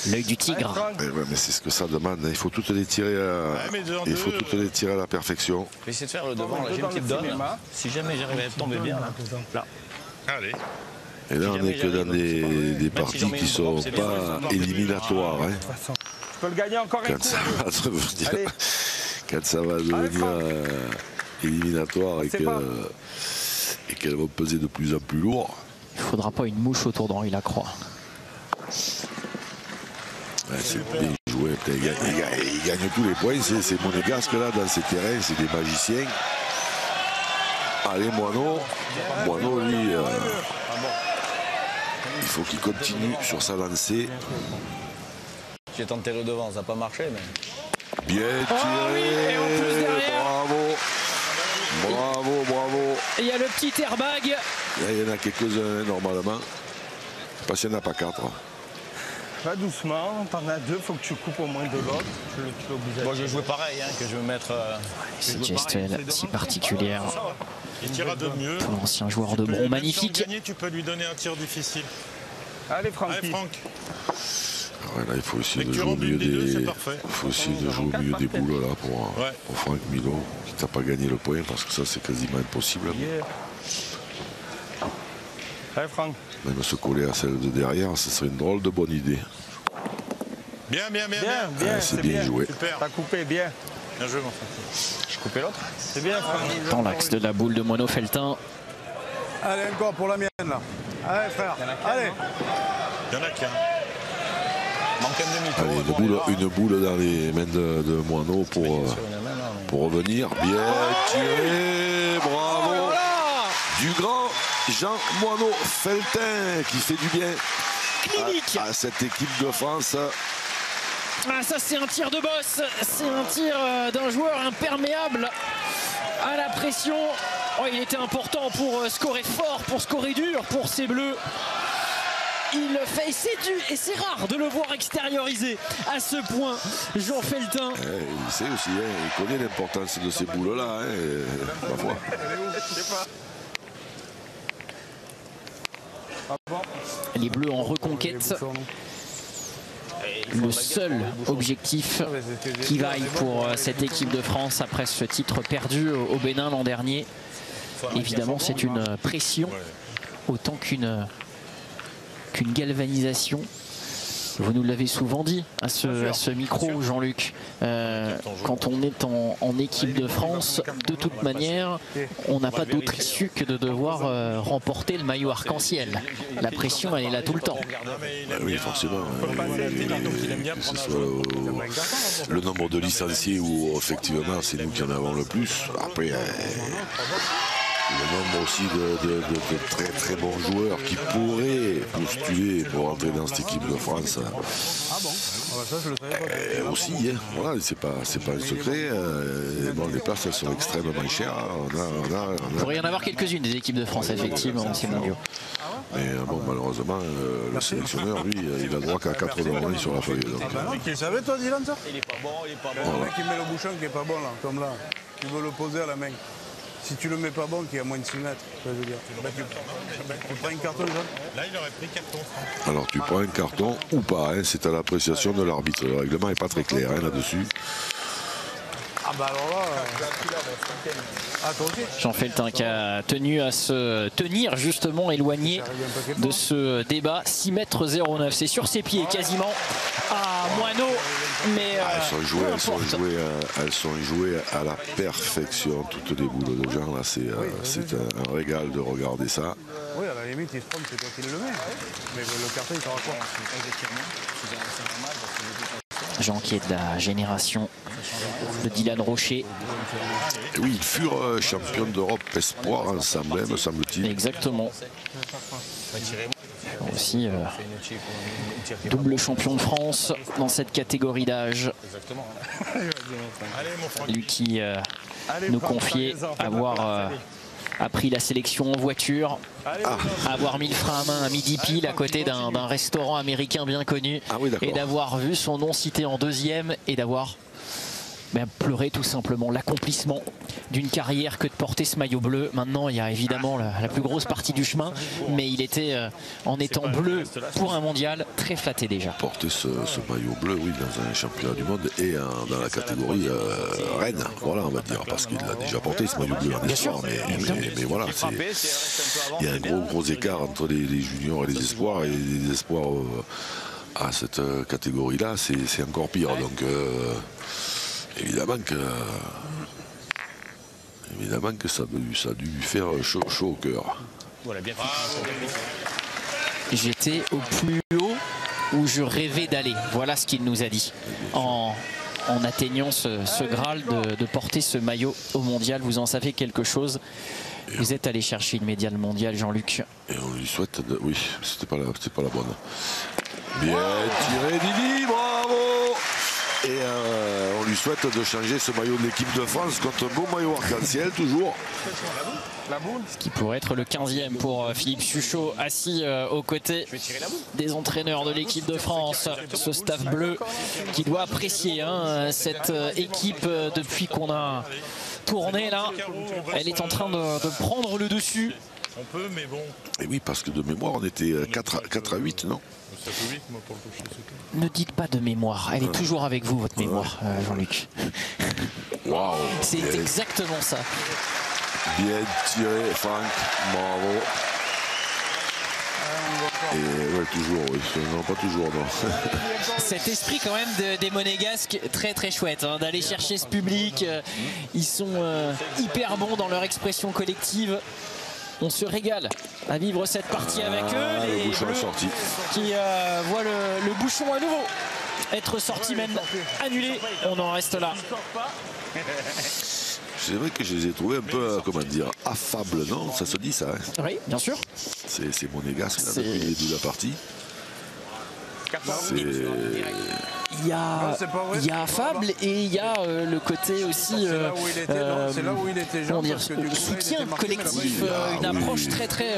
L'œil du tigre. Ouais, mais c'est ce que ça demande. Il faut toutes les tirer à la perfection. Je vais essayer de faire le devant. Là, j'ai une petite donne. Si jamais j'arrive à tomber bien là. Allez. Et là, on n'est que dans des parties qui ne sont pas éliminatoires. Hein. Tu peux le gagner encore un coup. Quand ça va devenir éliminatoire et qu'elles vont peser de plus en plus lourd. Il ne faudra pas une mouche autour d'Henri Lacroix. Ouais, c'est bien joué. Il gagne tous les points. C'est monégasque là dans ces terrains. C'est des magiciens. Allez, Moineau. Moineau, lui, il faut qu'il continue sur sa lancée. J'ai tenté le devant, ça n'a pas marché. Mais... Bien tiré. Et en plus derrière. Bravo. Et il y a le petit airbag. Il y en a quelques-uns normalement. Parce qu'il n'y en a pas 4. Va doucement, t'en as 2, faut que tu coupes au moins de l'autre. Bon, je vais jouer pareil, hein, que je vais mettre. Cette gestuelle si particulière. Il tirera de mieux. Pour l'ancien joueur de Bron, magnifique. Tu peux lui donner un tir difficile. Allez, Francky. Allez, Franck. Ouais, là, il faut essayer de jouer au mieux des boules là, pour Franck Milo, qui n'a pas gagné le point, parce que ça, c'est quasiment impossible. Allez, Franck. Même se coller à celle de derrière, ce serait une drôle de bonne idée. Bien. C'est bien joué. Super. T'as coupé, bien. Bien joué, mon Franck. Je coupais l'autre. C'est bien, Franck. Dans l'axe de la boule de Moineau Feltin. Allez, encore pour la mienne, là. Allez, frère. Allez. Il y en a qu'un. Allez, une boule dans les mains de Moineau pour revenir. Bien tiré, bravo. Du grand Jean Moineau Feltin qui fait du bien à cette équipe de France. Ah, ça c'est un tir de boss, c'est un tir d'un joueur imperméable à la pression. Oh, il était important pour scorer fort, pour scorer dur pour ces Bleus. Il le fait et c'est rare de le voir extérioriser à ce point, Jean Feltin. Il sait aussi, il connaît l'importance de ces boules-là, ma foi. Les Bleus en reconquête. Le seul objectif qui vaille pour cette équipe de France après ce titre perdu au Bénin l'an dernier. Évidemment, c'est une pression autant qu'une galvanisation. Vous nous l'avez souvent dit à ce micro, Jean-Luc. Quand on est en équipe de France, de toute manière, on n'a pas d'autre issue que de devoir remporter le maillot arc-en-ciel. La pression, elle est là tout le temps. Oui, forcément. Que ce soit le nombre de licenciés où effectivement c'est nous qui en avons le plus. Après, le nombre aussi de très très bons joueurs qui pourraient postuler pour entrer dans cette équipe de France. Aussi, voilà, c'est pas un secret. Bon, les places elles sont extrêmement chères. Il pourrait y en avoir quelques-unes des équipes de France, effectivement, en ces mondiaux. Mais bon, malheureusement, le sélectionneur, lui, il a droit qu'à 4 € sur la feuille. Tu savais, toi, Dylan, ça? Il est pas bon. Le mec qui met le bouchon qui est pas bon, là, comme là. Tu veux le poser à la main. Si tu le mets pas bon, qui est à moins de 6 mètres, je veux dire. Tu prends un carton jaune. Là, il aurait pris carton. Alors, tu prends un carton ou pas, c'est à l'appréciation de l'arbitre. Le règlement n'est pas très clair là-dessus. Ah bah alors là... Jean Feltin qui a tenu à se tenir justement éloigné de ce débat. 6,09 m, c'est sur ses pieds quasiment à Moineau. Mais elles sont jouées à la perfection, toutes les boules de Jean. Là, c'est un régal de regarder ça. Oui, à la limite, il se trompe, c'est toi qui le mets. Mais le carton, il t'en quoi. Jean qui est de la génération de Dylan Rocher. Et oui, ils furent champions d'Europe espoir ensemble, me semble-t-il. Exactement. Aussi double champion de France dans cette catégorie d'âge. Lui qui nous confiait avoir appris la sélection en voiture, avoir mis le frein à main à midi pile à côté d'un restaurant américain bien connu, et d'avoir vu son nom cité en deuxième et d'avoir pleuré tout simplement l'accomplissement d'une carrière que de porter ce maillot bleu. Maintenant, il y a évidemment la plus grosse partie du chemin, mais il était, en étant bleu pour un mondial, très flatté déjà. Porter ce maillot bleu, oui, dans un championnat du monde et dans la catégorie reine, voilà, on va dire, parce qu'il a déjà porté ce maillot bleu en espoir, mais voilà, il y a un gros écart entre les juniors et les espoirs, et les espoirs à cette catégorie-là, c'est encore pire, donc... Évidemment que ça a dû lui faire chaud au cœur. J'étais au plus haut où je rêvais d'aller. Voilà ce qu'il nous a dit. En atteignant ce Graal de porter ce maillot au mondial, vous en savez quelque chose. Vous êtes allé chercher une médaille mondiale, Jean-Luc. Et on lui souhaite... Oui, c'était pas la bonne. Bien tiré, Didi, bravo! Et on lui souhaite de changer ce maillot de l'équipe de France contre un beau maillot arc-en-ciel, toujours. Ce qui pourrait être le 15e pour Philippe Suchot, assis aux côtés des entraîneurs de l'équipe de France. Ce staff bleu qui doit apprécier cette équipe depuis qu'on a tourné là. Elle est en train de prendre le dessus. On peut, mais bon. Et oui, parce que de mémoire, on était 4 à 8, non? Ça fait 8, moi, pour le toucher, c'est tout. Ne dites pas de mémoire. Elle est toujours avec vous, votre mémoire, Jean-Luc. Waouh! C'est exactement ça. Bien tiré, Franck. Bravo. Et ouais, toujours, oui. Non, pas toujours, non. Cet esprit quand même des Monégasques, très très chouette, d'aller chercher ce public. Ils sont hyper bons dans leur expression collective. On se régale à vivre cette partie avec eux. Le bouchon est sorti. Qui voit le bouchon à nouveau être sorti, même annulé. On en reste là. C'est vrai que je les ai trouvés un peu, comment dire, affables, non? Ça se dit ça, hein? Oui, bien sûr. C'est monégasque là, depuis le début de la partie. Il y a affable et il y a le côté aussi soutien collectif, une approche très très...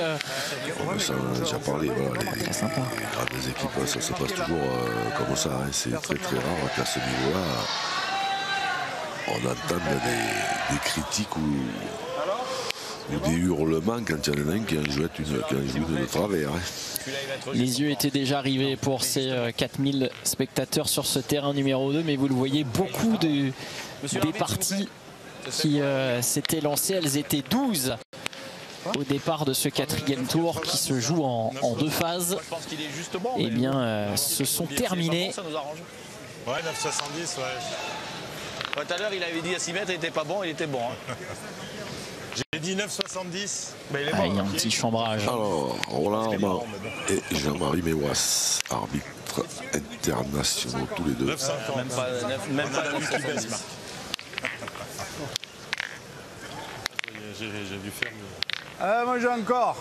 Ça, on a déjà parlé, voilà, les grandes équipes, ça se passe toujours comme ça, hein. C'est très très rare qu'à ce niveau-là, on entende des critiques ou des hurlements quand il y en a un qui en joue une de travers. Hein. Les yeux étaient déjà arrivés pour ces 4000 spectateurs sur ce terrain numéro 2, mais vous le voyez, beaucoup des parties qui s'étaient lancées, elles étaient 12 au départ de ce 4e tour qui se joue en 2 phases. Eh bien, se sont terminées. Ouais, 9,70, ouais. Tout à l'heure, il avait dit à 6 mètres, il était pas bon, il était bon. J'ai dit 9,70. Il y a un petit chambrage. Alors, Roland Armand et Jean-Marie Méouas, arbitres internationaux tous les deux. 9,50. Même pas 9,70. J'ai dû faire moi j'ai encore.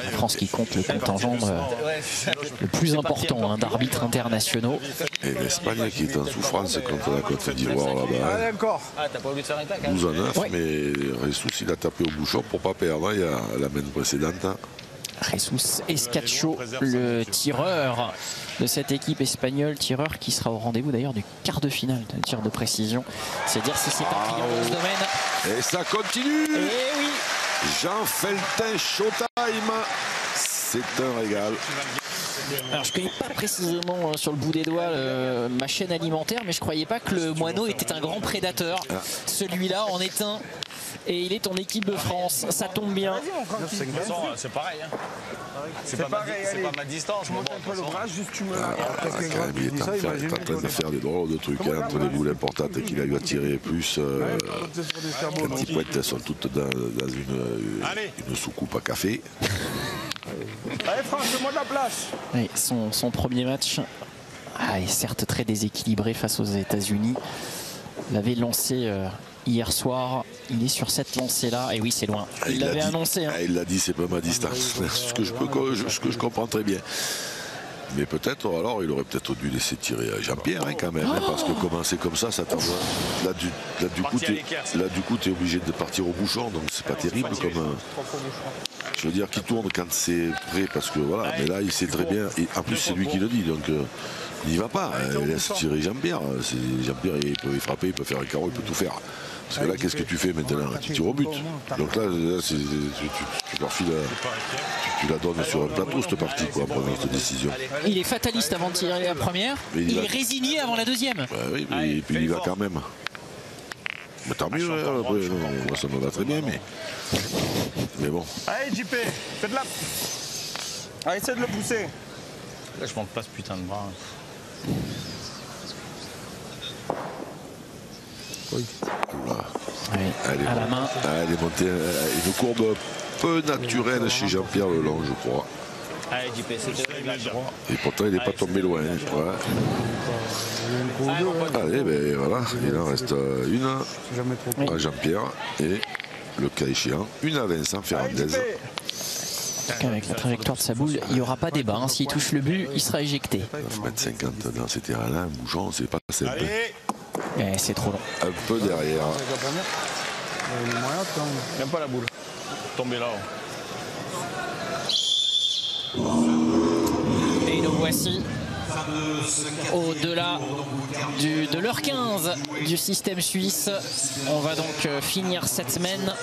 La France qui compte le contingent le plus important d'arbitres internationaux. Et l'Espagne qui est en souffrance contre la Côte d'Ivoire là-bas. Allez encore. T'as pas oublié de faire un tac, 12 à 9, mais Ressous il a tapé au bouchon pour pas perdre. Il y a la main précédente. Jesus Escacho, le tireur de cette équipe espagnole, tireur qui sera au rendez-vous d'ailleurs du quart de finale de tir de précision. C'est dire si c'est pas client dans ce domaine. Et ça continue. Et oui. Jean Feltin Showtime, c'est un régal. Alors je connais pas précisément sur le bout des doigts ma chaîne alimentaire, mais je croyais pas que le moineau était un grand prédateur. Celui-là en est un. Et il est en équipe de France, ça tombe bien. C'est pareil. Hein. C'est pas ma distance. Je monte un peu le bras, juste tu me l'as. Il est en train de faire des drôles de trucs entre les boules importantes qu'il a eu à tirer, plus les petits poètes, elles sont toutes dans une soucoupe à café. Allez Franck, fais-moi de la place. Oui, son premier match est certes très déséquilibré face aux États-Unis. Il avait lancé hier soir, il est sur cette lancée-là, et oui, c'est loin. Il l'avait annoncé. Hein. Il l'a dit, c'est pas ma distance. Ce que je comprends très bien. Mais peut-être, alors, il aurait peut-être dû laisser tirer Jean-Pierre quand même, parce que commencer comme ça t'envoie. Là, du coup, tu es obligé de partir au bouchon, donc c'est pas terrible comme. Je veux dire qu'il tourne quand c'est prêt, parce que voilà, mais là, il sait très bien. Et en plus, c'est lui qui le dit, donc il n'y va pas. Il laisse tirer Jean-Pierre. Jean-Pierre, il peut frapper, il peut faire un carreau, il peut tout faire. Parce que là, qu'est-ce que tu fais maintenant? Tu tires au but. Donc là tu leur files, tu la donnes sur un plateau, cette partie, quoi, en prenant cette décision. Il est fataliste avant de tirer la première. Il est résigné avant la deuxième. Oui, et puis il y va quand même. Mais tant mieux, après, moi ça me va très bien, mais bon. Allez JP, fais de la. Allez, essaie de le pousser. Là, je monte pas ce putain de bras. Oui. Oui, à la main. Elle est montée une courbe peu naturelle chez Jean-Pierre Lelong, je crois. Allez, JP, c'était droit. Et pourtant, il n'est pas tombé loin. Ouais. Allez, ben voilà, il en reste une à Jean-Pierre et le cas échéant, une à Vincent Ferrandez. Avec la trajectoire de sa boule, il n'y aura pas débat. Hein. S'il touche le but, il sera éjecté. 9,50 m dans ces terrains-là, un bouchon, c'est pas simple. C'est trop long. Un peu derrière. Même pas la boule. Tombé là. Et nous voici au-delà de l'heure 15 du système suisse. On va donc finir cette semaine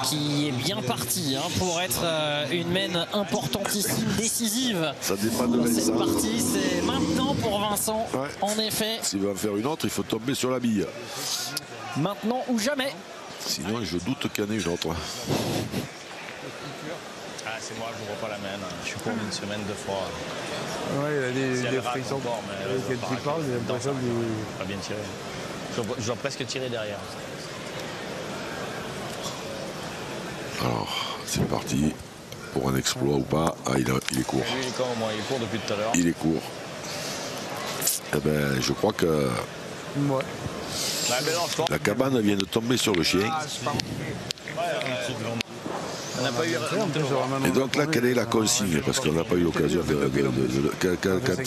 qui est bien partie pour être une mène importantissime, décisive. Ça dépend de Vincent. Cette partie, c'est maintenant pour Vincent. En effet. S'il veut en faire une autre, il faut tomber sur la bille. Maintenant ou jamais. Sinon, je doute qu'il y en ait une autre. C'est moi, je ne vois pas la main. Je suis pour une semaine, 2 fois. Ouais, il a des frissons. Quand il parle, j'ai l'impression qu'il pas bien tiré. Je dois presque tirer derrière. Alors, c'est parti. Pour un exploit ou pas. Ah, il est court. Il est court depuis tout à l'heure. Il est court. Eh ben, je crois que la cabane vient de tomber sur le chien. On n'a pas eu et donc là, quelle est la consigne? Parce qu'on n'a pas eu l'occasion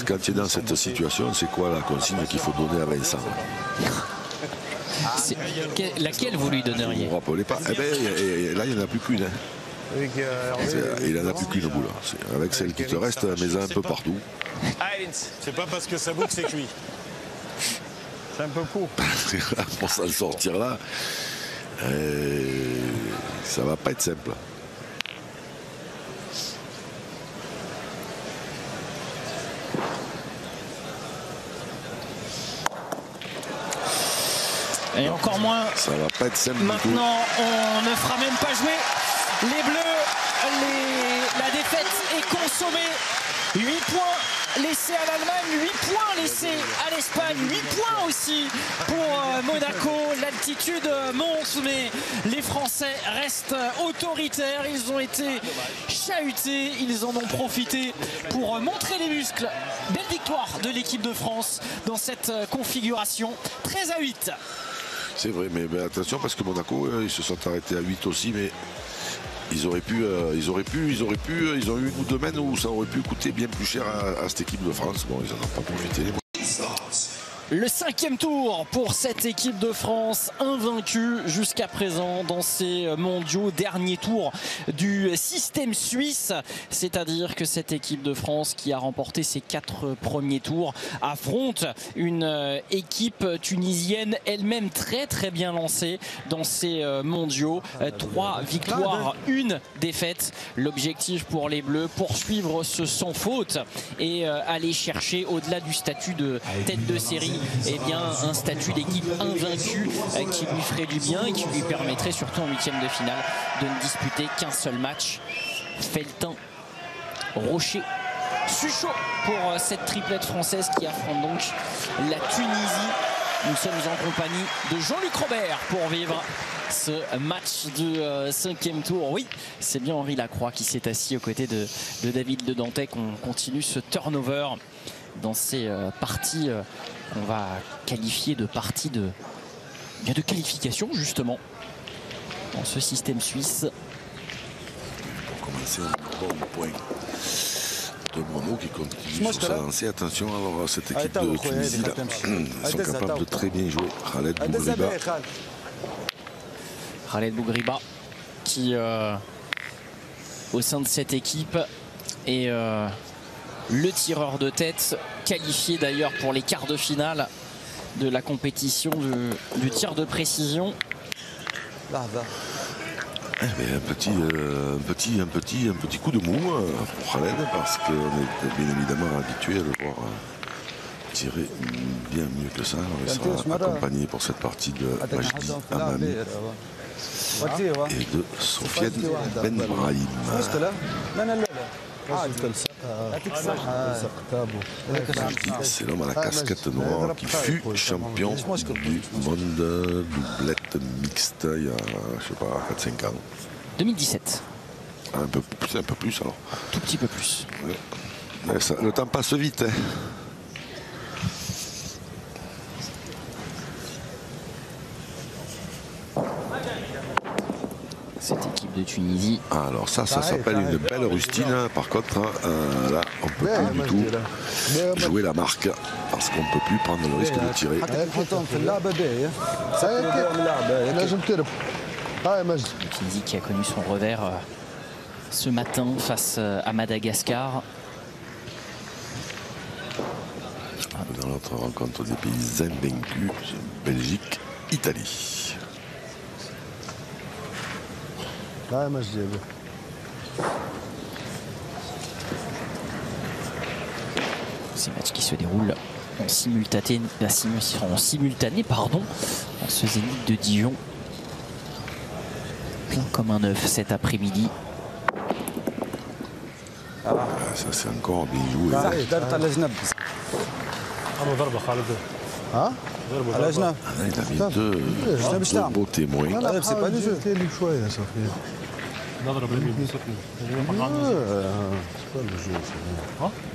quand tu es dans cette situation, c'est quoi la consigne qu'il faut donner à Vincent? Laquelle vous lui donneriez? Vous ne rappelez pas? Eh ben, là, il n'y en a plus qu'une. Il n'en a plus qu'une boule. Avec celle qui te reste, mets-en un peu partout. C'est pas parce que ça boucle, c'est cuit. C'est un peu court. Pour s'en sortir là, ça va pas être simple. Et encore moins. Ça va pas être simple. Maintenant, on ne fera même pas jouer les Bleus. La défaite est consommée. 8 points laissés à l'Allemagne, 8 points laissés à l'Espagne, 8 points aussi pour Monaco. L'altitude monte, mais les Français restent autoritaires. Ils ont été chahutés, ils en ont profité pour montrer les muscles. Belle victoire de l'équipe de France dans cette configuration. 13-8. C'est vrai, mais attention parce que Monaco, ils se sont arrêtés à 8 aussi, mais ils ont eu une ou deux semaines où ça aurait pu coûter bien plus cher à cette équipe de France. Bon, ils n'en ont pas profité. Le 5e tour pour cette équipe de France, invaincue jusqu'à présent dans ces mondiaux. Dernier tour du système suisse, c'est-à-dire que cette équipe de France qui a remporté ses 4 premiers tours affronte une équipe tunisienne elle-même très bien lancée dans ces mondiaux. 3 victoires, 1 défaite. L'objectif pour les Bleus, poursuivre ce sans faute et aller chercher au-delà du statut de tête de série, eh bien un statut d'équipe invaincue qui lui ferait du bien et qui lui permettrait surtout en 8e de finale de ne disputer qu'un seul match. Feltin, Rocher, Suchot pour cette triplette française qui affronte donc la Tunisie. Nous sommes en compagnie de Jean-Luc Robert pour vivre ce match du 5e tour. Oui, c'est bien Henri Lacroix qui s'est assis aux côtés de David de Dantec. On continue ce turnover dans ces parties qu'on va qualifier de parties de qualification justement dans ce système suisse. Pour commencer, un bon point de Mono qui continue sur sa lancée. Attention alors à cette équipe de Tunisie là. Ils sont capables de très bien jouer. Khaled Bougriba qui au sein de cette équipe est le tireur de tête, qualifié d'ailleurs pour les quarts de finale de la compétition du tir de précision. Un petit coup de mou pour Khaled, parce qu'on est bien évidemment habitué à le voir tirer bien mieux que ça. Il sera accompagné pour cette partie de Majdi Amami et de Sofiane Ben Brahim. C'est l'homme à la casquette noire qui fut champion du monde doublette mixte il y a, je sais pas, 4-5 ans. 2017. Un peu plus alors. Tout petit peu plus. Ouais. Le temps passe vite. Hein. Cette équipe de Tunisie. Alors ça s'appelle une belle rustine. Par contre, là, on ne peut plus du tout jouer la marque parce qu'on ne peut plus prendre le risque de tirer. La Tunisie qui a connu son revers ce matin face à Madagascar. Dans notre rencontre des pays invaincus, Belgique, Italie. Ces matchs qui se déroulent en simultané, en ce Zénith de Dijon. Plein comme un œuf cet après-midi. Ça c'est encore bien joué. Il a mis deux beaux témoins. C'est pas du jeu.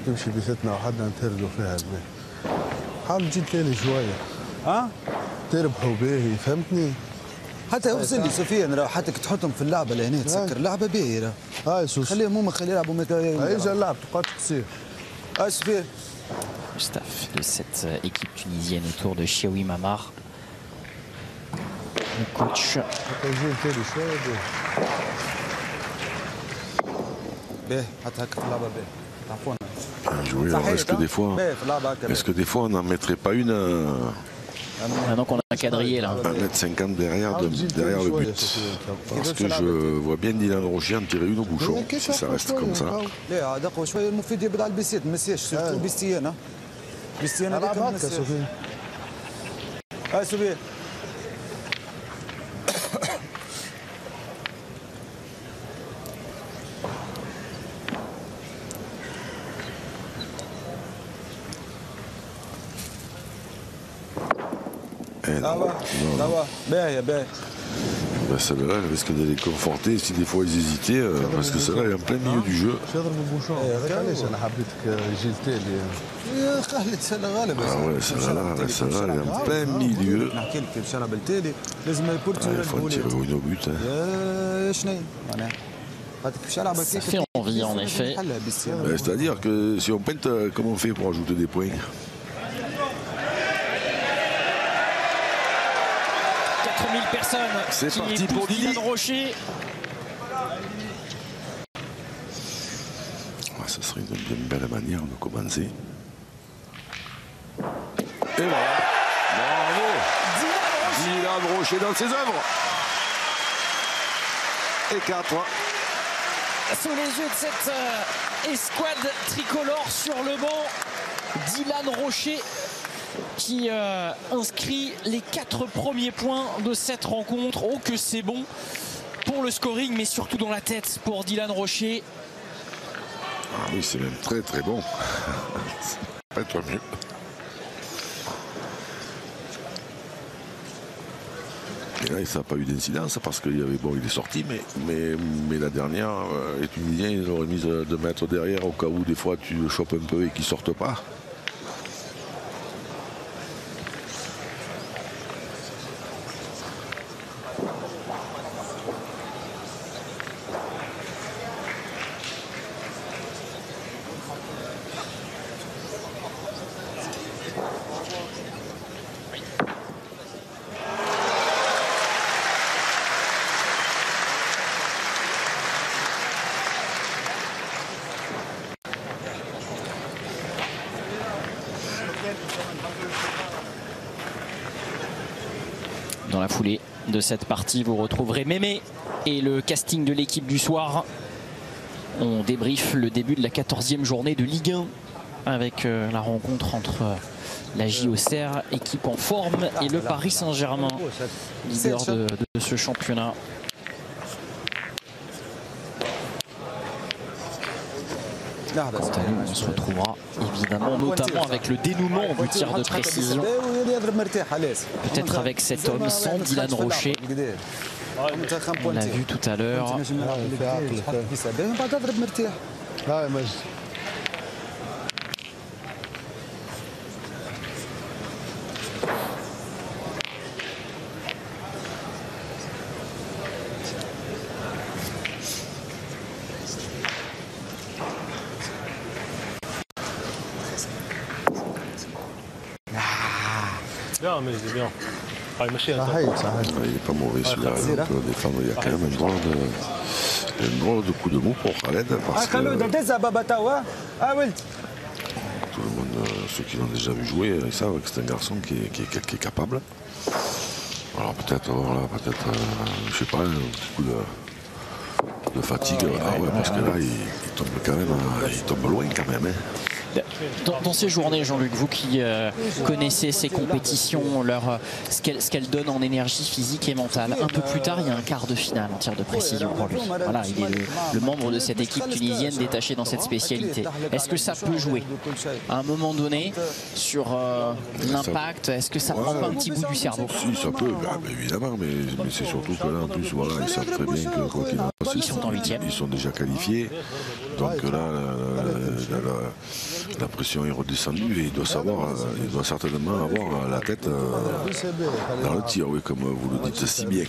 تمشي بيتنا وحدنا نتردوا فيها البيت. حاول تجي تاني شوية. تربحوا باهي فهمتني؟ حتى يوصل لي سفيان راه حتى تحطهم في اللعبة لهنا تسكر اللعبة باهية. خليهم هما يلعبوا اجا اللعب تقعد تصير. سفيان. Le staff de cette équipe tunisienne autour de Chiaoui Mamar. Le coach. Bien joué. Alors, est-ce que des fois on n'en mettrait pas une maintenant qu'on a quadrillé là. 1m50 derrière le but. Parce que je vois bien Dylan Rocher en tirer une au bouchon si ça reste comme ça. Celle-là, elle risque de les conforter si des fois ils hésitaient, parce que celle-là elle est en plein milieu du jeu. Ah ouais, celle-là elle est en plein milieu. Il faut en tirer une au but. Ça fait envie en effet. C'est-à-dire que si on peinte, comment on fait pour ajouter des points? 000 personnes. C'est qui parti pour Didi. Dylan Rocher. Ce serait une bien belle manière de commencer. Et voilà. Bravo. Dylan Rocher dans ses œuvres. Et 4. Sous les yeux de cette escouade tricolore sur le banc, Dylan Rocher qui inscrit les 4 premiers points de cette rencontre. Oh que c'est bon pour le scoring, mais surtout dans la tête pour Dylan Rocher. Ah oui, c'est même très très bon. Pas être mieux. Et là, ça n'a pas eu d'incidence parce qu'il y avait bon, il est sorti, mais la dernière, les Tunisiens, ils auraient mis 2 mètres derrière au cas où des fois tu le chopes un peu et qu'il ne sorte pas. Dans la foulée de cette partie, vous retrouverez Mémé et le casting de l'équipe du soir. On débriefe le début de la 14e journée de Ligue 1 avec la rencontre entre la JOCR, équipe en forme, et le Paris Saint-Germain, leader de ce championnat. Quant à nous, on se retrouvera évidemment notamment avec le dénouement du tir de précision. Peut-être avec cet homme sans Dylan Rocher. On l'a vu tout à l'heure. Bien, mais c'est bien. Ah, il n'est pas mauvais celui-là, on peut défendre. Il y a quand même un drôle de coup de mou pour Khaled parce que tout le monde, ceux qui l'ont déjà vu jouer, ils savent que c'est un garçon qui est capable. Alors peut-être, voilà, je sais pas, un petit coup de fatigue. Ah ouais, parce que là, il tombe quand même, il tombe loin quand même. Hein. Dans ces journées, Jean-Luc, vous qui connaissez ces compétitions, ce qu'elles donnent en énergie physique et mentale, un peu plus tard, il y a un quart de finale en tir de précision pour lui. Voilà, il est le membre de cette équipe tunisienne détachée dans cette spécialité. Est-ce que ça peut jouer à un moment donné sur l'impact? Est-ce que ça prend pas un petit bout du cerveau? Si, ça peut, évidemment, mais c'est surtout que là, en plus, voilà, ils savent très bien que quoi qu'il en passe, ils sont en 8e. Ils sont déjà qualifiés. Donc là, la pression est redescendue et il doit certainement avoir la tête dans le tir, oui, comme vous le dites si bien.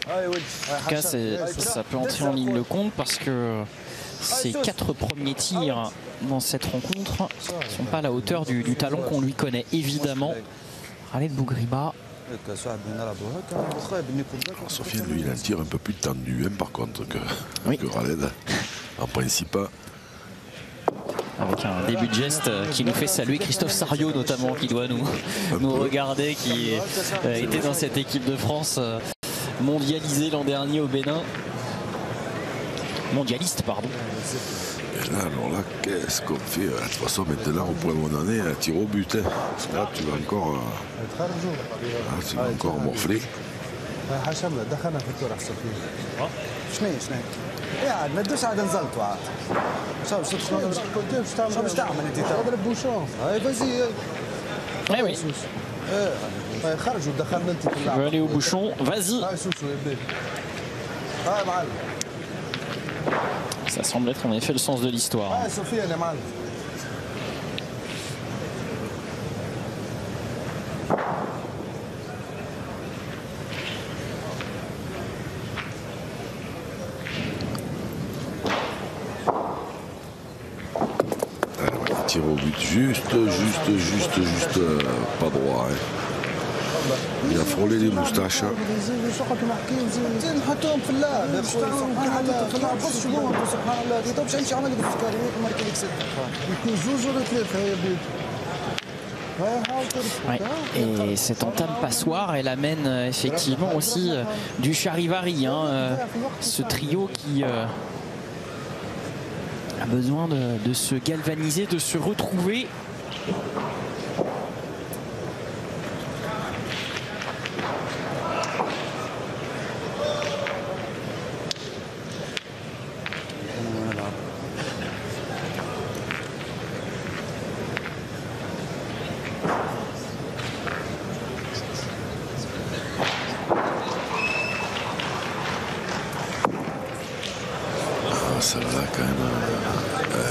En tout cas, ça peut entrer en ligne de compte parce que ces 4 premiers tirs dans cette rencontre ne sont pas à la hauteur du talent qu'on lui connaît. Évidemment, Khaled Bougriba. Sofiane, lui, il a un tir un peu plus tendu, hein, par contre, que Khaled. En principe. Avec un début de geste qui nous fait saluer Christophe Sariot notamment, qui doit nous regarder, qui était dans cette équipe de France mondialisée l'an dernier au Bénin. Mondialiste, pardon. Et là, alors là, qu'est-ce qu'on fait? De toute façon, maintenant, au point où on en est, un tir au but. Hein. Parce que là, tu vas encore... tu vas encore morfler. قاعد ما تدوش عاد نزلتوا عاد شو باش تعمل انت تضرب بوشون هاي فازي هاي خرجوا دخلنا انت في اللعبه aller au bouchon, vas-y. هاي معلم Ça semble être en effet le sens de l'histoire. هاي سفيان يا معلم Tir au but juste pas droit. Hein. Il a frôlé les moustaches. نحطهم في اللعب سبحان الله في اللعب بص شو هو سبحان الله دي طب شي عمل الافكار ماركي لك 6 يكون زوج ولا ثلاثه يا بيت. Ouais. Et cette entame passoire, elle amène effectivement aussi du charivari, hein, ce trio qui a besoin de se galvaniser, de se retrouver. Celle-là quand même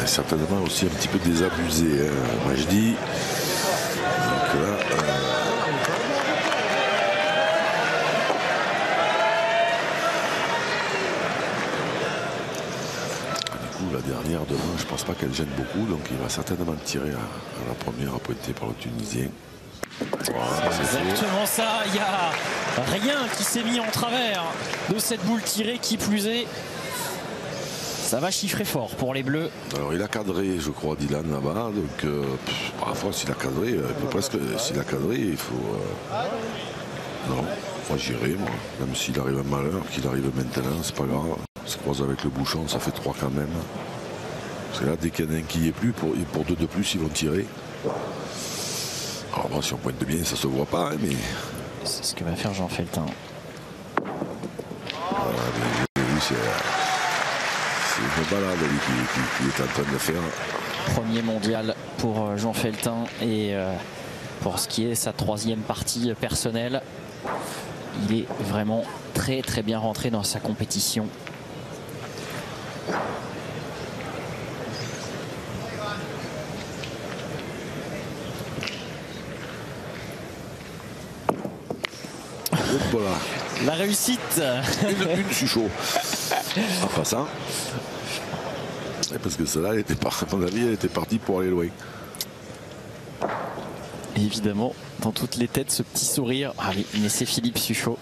certainement aussi un petit peu désabusé, moi je dis. Donc là, du coup la dernière demain je pense pas qu'elle gêne beaucoup, donc il va certainement tirer à la première pointée par le Tunisien. Voilà, c'est exactement ça, il n'y a rien qui s'est mis en travers de cette boule tirée, qui plus est. Ça va chiffrer fort pour les Bleus. Alors il a cadré, je crois, Dylan là-bas. Donc parfois s'il a cadré, il peut presque. S'il a cadré, il faut. Non, moi j'irai, moi. Même s'il arrive un malheur, qu'il arrive maintenant, c'est pas grave. On se croise avec le bouchon, ça fait 3 quand même. Parce que là, dès qu'il y en a un qui n'y est plus, pour 2 de plus, ils vont tirer. Alors moi, si on pointe bien, ça se voit pas, hein, mais. C'est ce que va faire Jean Feltin. Oui, c'est une balade qui est en train de faire. Premier mondial pour Jean Feltin, et pour ce qui est sa 3e partie personnelle, il est vraiment très très bien rentré dans sa compétition. Voilà. La réussite. Une chuchot. En passant. Parce que celle-là, elle était à mon avis, elle était partie pour aller loin. Évidemment, dans toutes les têtes, ce petit sourire. Ah oui, mais c'est Philippe Suchot.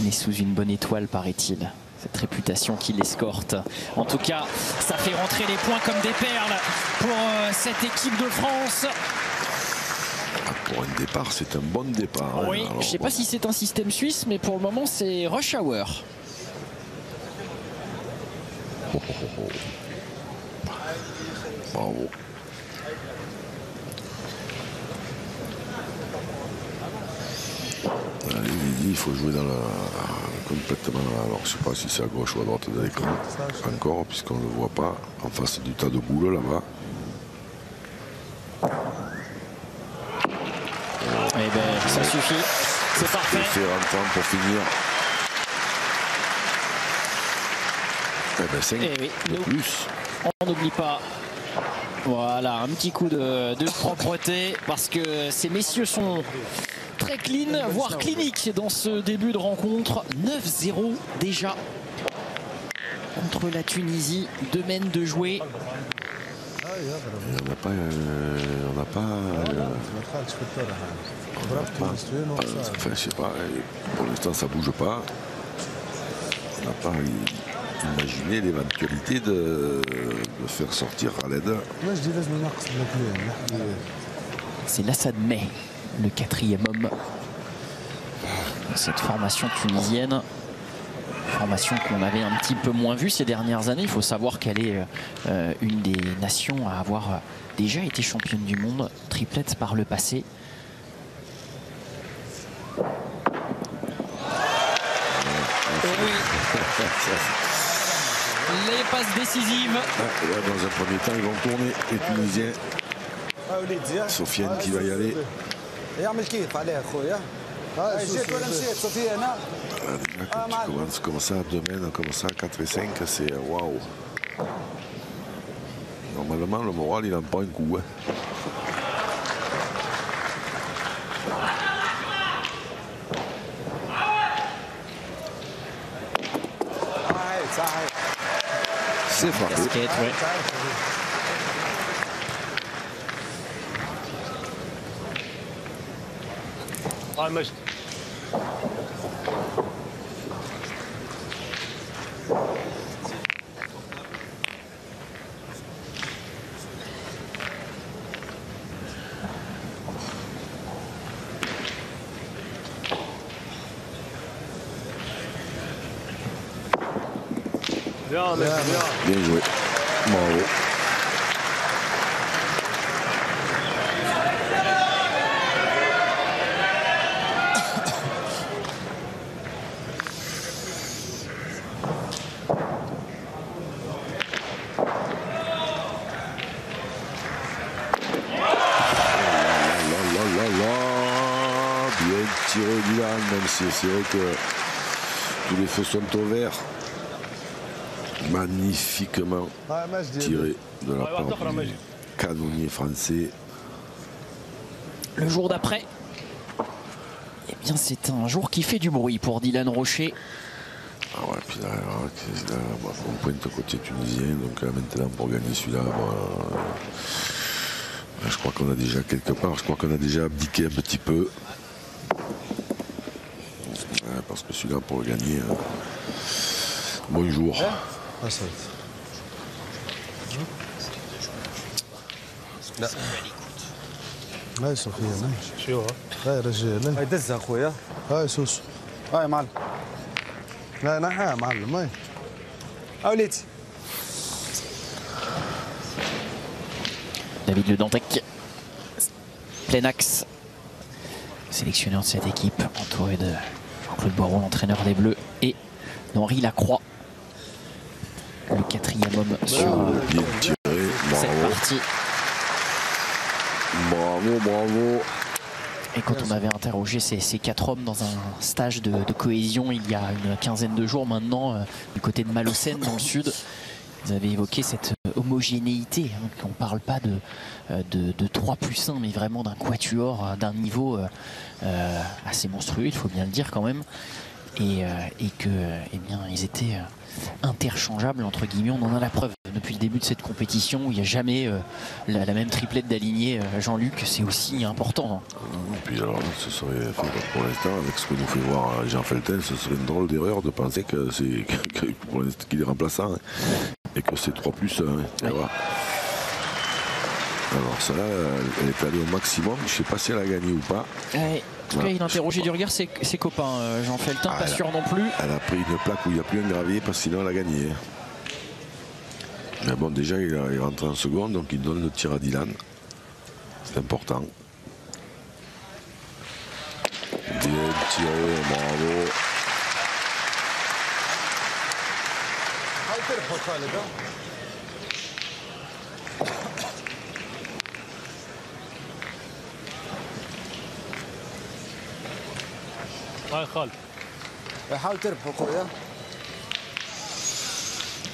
Il est sous une bonne étoile, paraît-il. Cette réputation qui l'escorte. En tout cas, ça fait rentrer les points comme des perles pour cette équipe de France. Pour un départ, c'est un bon départ. Oui, alors, je ne sais pas si c'est un système suisse, mais pour le moment, c'est Rush Hour. Bravo. Allez, il faut jouer dans complètement. Alors, je ne sais pas si c'est à gauche ou à droite de l'écran. Encore, puisqu'on ne le voit pas en face du tas de boules là-bas. Eh bien, ça suffit. C'est parfait. C'est rentrant pour finir. Eh bien, 5 de plus. On n'oublie pas. Voilà, un petit coup de propreté, parce que ces messieurs sont très clean, voire cliniques dans ce début de rencontre. 9-0 déjà contre la Tunisie. 2 mènes de jouer. On n'a pas. Enfin, je sais pas. Pour l'instant, ça bouge pas. On n'a pas imaginé l'éventualité de faire sortir Khaled. C'est Lassad May, le 4e homme de cette formation tunisienne. Formation qu'on avait un petit peu moins vue ces dernières années. Il faut savoir qu'elle est une des nations à avoir déjà été championne du monde, triplette par le passé. Les passes décisives. Dans un premier temps, ils vont tourner les Tunisiens. Sofiane qui va y aller. Tu commences à 2 mènes, on commence à 4 et 5, c'est waouh. Normalement, le moral, il en prend un coup. Hein. C'est frappé. Casquette, ouais. Bien joué. Bravo. Bien tiré Dylan, même si c'est vrai que tous les feux sont au vert. Magnifiquement tiré de la part du canonnier français. Le jour d'après, eh bien c'est un jour qui fait du bruit pour Dylan Rocher. Ah ouais, puis là, on pointe côté tunisien, donc là maintenant pour gagner celui-là, je crois qu'on a déjà quelque part, je crois qu'on a déjà abdiqué un petit peu. Ouais, parce que celui-là pour le gagner, bonjour. لا هاي صوفيا شو هاي رجال هاي دزها اخويا هاي سوسو هاي يا معلم لا لا يا معلم هاي وليدي David Le Dantec, plein axe, sélectionneur de cette équipe, entouré de Jean-Claude Boiron, l'entraîneur des Bleus, et d'Henri Lacroix, le quatrième homme sur cette partie. Bravo, bravo. Et quand on avait interrogé ces quatre hommes dans un stage de cohésion il y a une quinzaine de jours maintenant, du côté de Malocène dans le sud, ils avaient évoqué cette homogénéité. Hein, qu'on ne parle pas de 3+1, mais vraiment d'un quatuor, d'un niveau assez monstrueux, il faut bien le dire quand même. Et que, eh bien, ils étaient interchangeables, entre guillemets. On en a la preuve depuis le début de cette compétition où il n'y a jamais la même triplette d'aligné. Jean-Luc, c'est aussi important. Hein. Et puis alors, ce serait pour l'instant, avec ce que nous fait voir Jean Felten, ce serait une drôle d'erreur de penser que c'est pour l'instant qu'il est remplaçant et que c'est 3+1. Ouais. Voilà. Alors celle-là, elle est allée au maximum. Je ne sais pas si elle a gagné ou pas. Ouais. En tout cas, il interrogeait du regard ses copains. Jean Feltin, pas sûr non plus. Elle a pris une plaque où il n'y a plus un gravier parce que sinon elle a gagné. Mais bon, déjà il est rentré en seconde, donc il donne le tir à Dylan. C'est important. Bien tiré, bravo.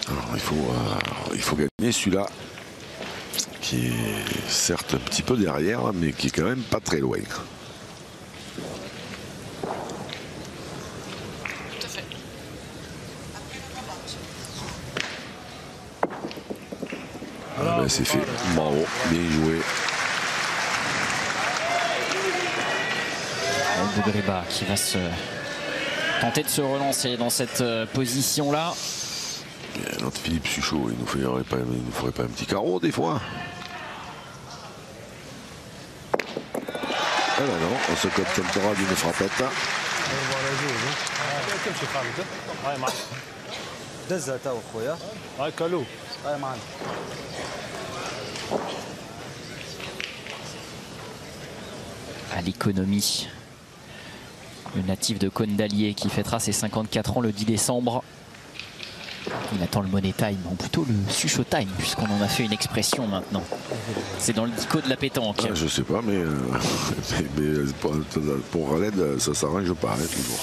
Alors il faut gagner celui-là qui est certes un petit peu derrière mais qui est quand même pas très loin. Tout à fait. Ah ben c'est fait, bravo, bien joué. Boudriba qui va tenter de se relancer dans cette position-là. Notre Philippe Suchot, il nous ferait pas un petit carreau des fois. Ah ben non, on se contentera d'une frappette. À l'économie, le natif de Cône d'Allier qui fêtera ses 54 ans le 10 décembre. Il attend le money time, ou plutôt le Suchot time, puisqu'on en a fait une expression maintenant. C'est dans le dico de la pétanque. Ah, je sais pas, mais pour Khaled, ça s'arrange pas, hein, toujours.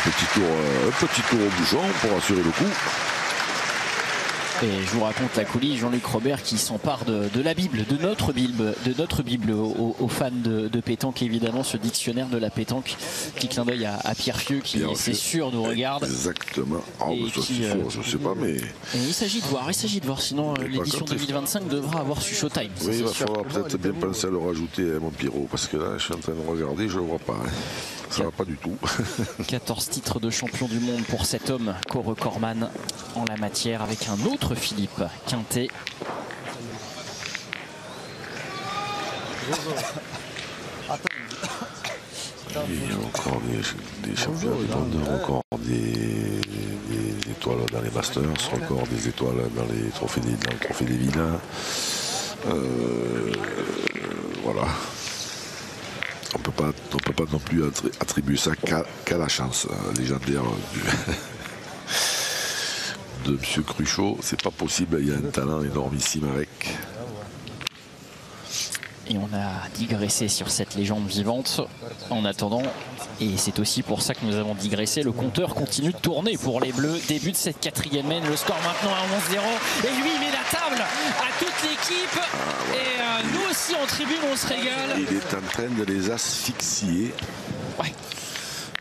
petit tour au bouchon pour assurer le coup. Et je vous raconte la coulisse, Jean-Luc Robert qui s'empare de la Bible, de notre Bible aux fans de pétanque, évidemment, ce dictionnaire de la pétanque. Petit clin d'œil à Pierre Fieux qui, c'est sûr, nous regarde. Exactement. Oh, et ça qui, je sais pas, mais. Et il s'agit de voir, sinon l'édition 2025 devra avoir su Showtime. Oui, il va falloir peut-être bien penser à le rajouter, mon Pierrot, parce que là, je suis en train de regarder, je le vois pas. Hein. Ça va pas du tout. 14 titres de champion du monde pour cet homme co-recordman en la matière avec un autre Philippe Quintet. Il y a encore des champions du monde, encore des étoiles dans les Masters, encore des étoiles dans le trophée des villes. Voilà. On peut pas non plus attribuer ça qu'à la chance légendaire de M. Cruchot. C'est pas possible, il y a un talent énormissime avec. Et on a digressé sur cette légende vivante en attendant. Et c'est aussi pour ça que nous avons digressé. Le compteur continue de tourner pour les Bleus. Début de cette 4e main. Le score maintenant à 11-0. Et lui, il met la table à toute l'équipe. Et nous aussi en tribune, on se régale. Il est en train de les asphyxier. Ouais.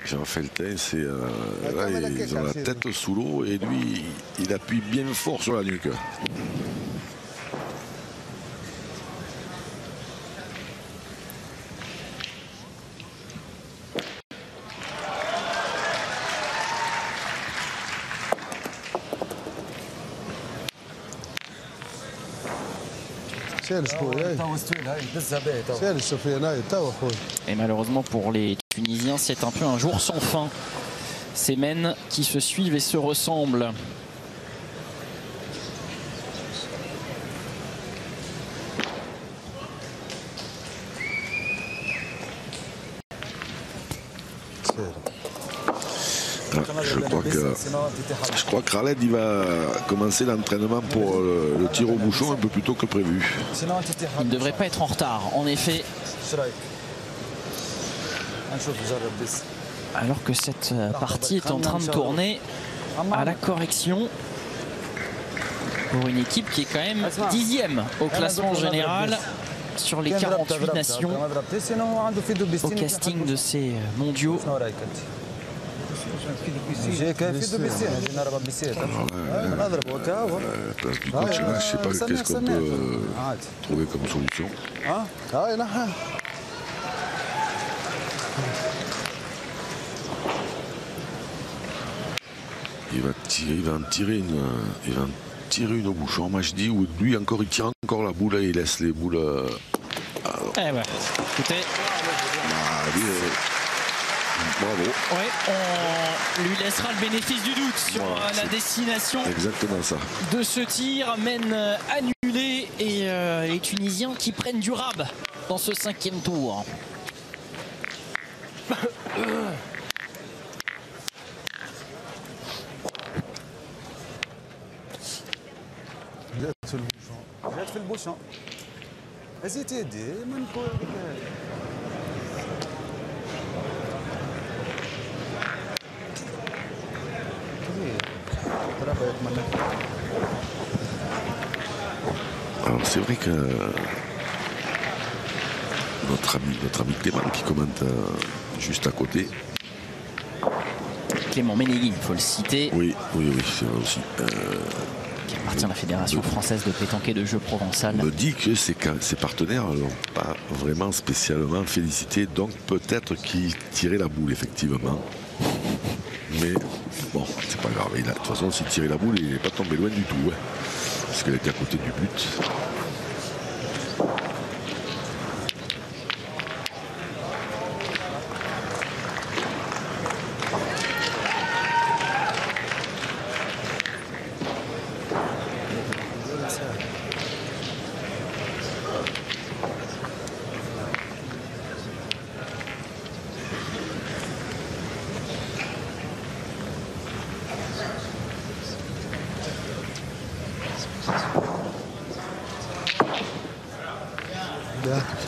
Jean Feltin, là, ils ont la tête sous l'eau. Et lui, il appuie bien fort sur la nuque. Et malheureusement pour les Tunisiens, c'est un peu un jour sans fin. Ces mènes qui se suivent et se ressemblent. Je crois que Khaled il va commencer l'entraînement pour le tir au bouchon un peu plus tôt que prévu. Il ne devrait pas être en retard, en effet. Alors que cette partie est en train de tourner à la correction pour une équipe qui est quand même 10e au classement général sur les 48 nations au casting de ces mondiaux. Je sais pas qu'est-ce qu'on peut trouver comme solution. Il va en tirer une au bouchon. Moi je dis, ou lui encore il tire encore la boule et il laisse les boules. Eh ouais, écoutez. Bravo. Ouais, on lui laissera le bénéfice du doute sur la destination. Exactement ça. De ce tir, mène annulé et les Tunisiens qui prennent du rab dans ce 5e tour. Alors c'est vrai que notre ami Clément qui commente juste à côté. Clément Ménégui, il faut le citer. Oui, c'est vrai aussi. Qui appartient à la Fédération française de pétanque et de jeux provençal. On me dit que ses partenaires ne l'ont pas vraiment spécialement félicité, donc peut-être qu'il tirait la boule effectivement. Mais bon, c'est pas grave. De toute façon, s'il tirait la boule, il n'est pas tombé loin du tout. Ouais. Parce qu'elle était à côté du but.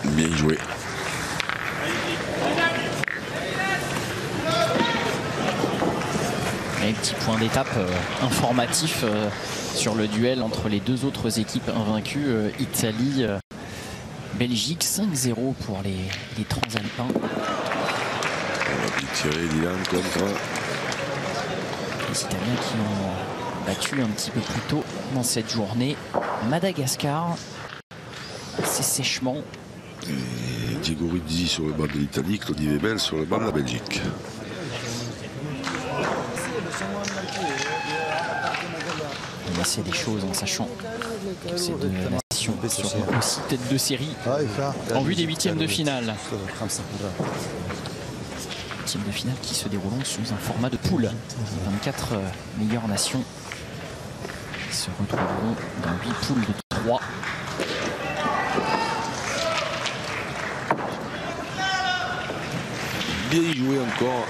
Bien joué. point d'étape informatif sur le duel entre les deux autres équipes invaincues, Italie, Belgique. 5-0 pour les Transalpins. On va bien tirer Dylan contre les Italiens qui ont battu un petit peu plus tôt dans cette journée Madagascar. C'est sèchement. Et Diego Rizzi sur le banc de l'Italie, Claudie Webel sur le banc de la Belgique. On essaie des choses en sachant que ces deux nations seront aussi tête de série en vue des huitièmes de finale. Huitièmes de finale qui se dérouleront sous un format de poule. 24 meilleures nations qui se retrouveront dans 8 poules de 3. Bien joué encore.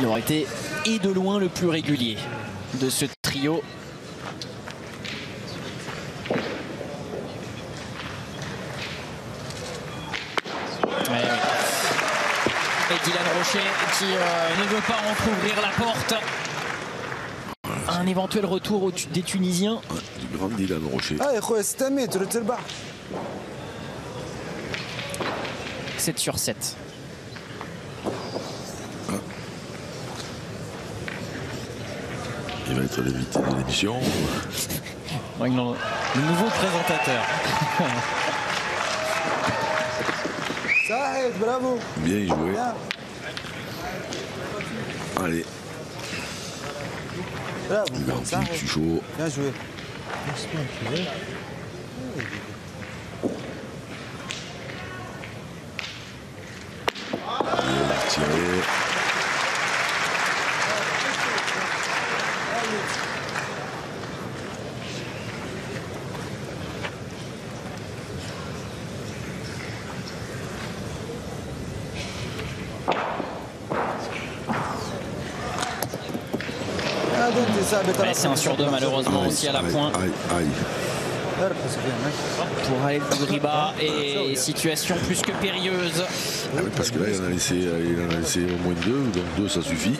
Il aurait été et de loin le plus régulier de ce trio. Et Dylan Rocher qui ne veut pas entrouvrir la porte. Un éventuel retour des Tunisiens. Du grand Dylan Rocher. 7 sur 7. Il va être l'invité de l'émission. Le nouveau présentateur. Bravo. Bien joué. Allez. Bravo. Chaud. Bien joué. Bien tiré. C'est un sur 2 malheureusement aussi à la pointe. Pour aller de Griba et situation plus que périlleuse. Ah oui, parce que là il en a laissé au moins 2, donc 2 ça suffit.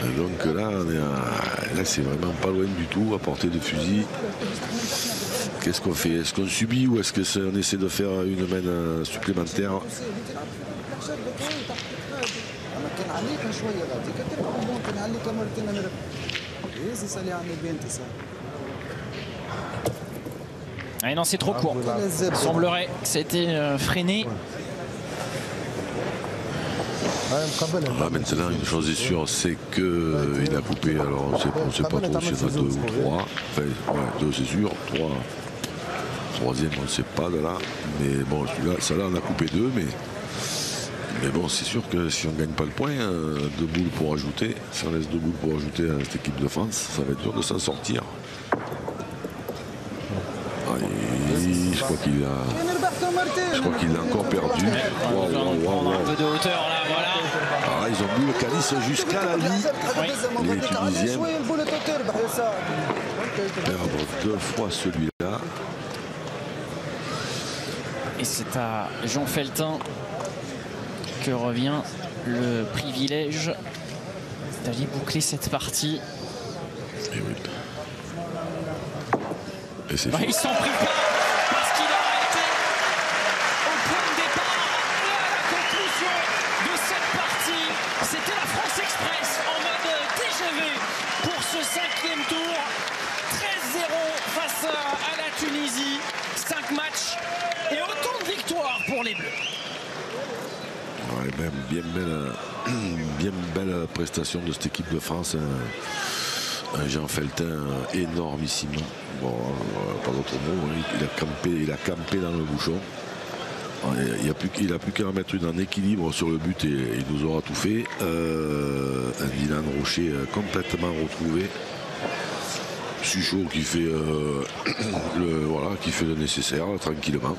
Et donc là, là c'est vraiment pas loin du tout à portée de fusil. Qu'est-ce qu'on fait? Est-ce qu'on subit ou est-ce qu'on essaie de faire une main supplémentaire? Ah non, c'est trop court. Il semblerait que c'était freiné. Là maintenant une chose est sûre, c'est qu'il a coupé, alors on sait pas trop s'il y en a 2 ou 3. Enfin ouais, 2 c'est sûr, 3. Troisième on ne sait pas de là. Mais bon celui-là, celle-là on a coupé 2, mais bon c'est sûr que si on ne gagne pas le point, 2 boules pour ajouter, si on laisse 2 boules pour ajouter à cette équipe de France, ça va être dur de s'en sortir. Allez, je crois qu'il a encore perdu. Un peu de hauteur là, voilà. Ah, ils ont mis le calice jusqu'à la vie. Les Tunisiens perdre 2 fois celui-là. Et c'est à Jean Feltin que revient le privilège d'aller boucler cette partie. Et oui. Et c'est il s'en prive pas parce qu'il a été au point de départ et à la conclusion de cette partie. C'était la France Express en mode TGV pour ce 5e tour. 13-0 face à la Tunisie. 5 matchs et autant de victoires pour les Bleus. Ouais, bien belle prestation de cette équipe de France. Un Jean Feltin énormissime. Bon, pas d'autre mot. Il a campé dans le bouchon. Il n'a plus qu'à mettre une en équilibre sur le but et il nous aura tout fait. Un Dylan Rocher complètement retrouvé. Suchot qui fait qui fait le nécessaire tranquillement.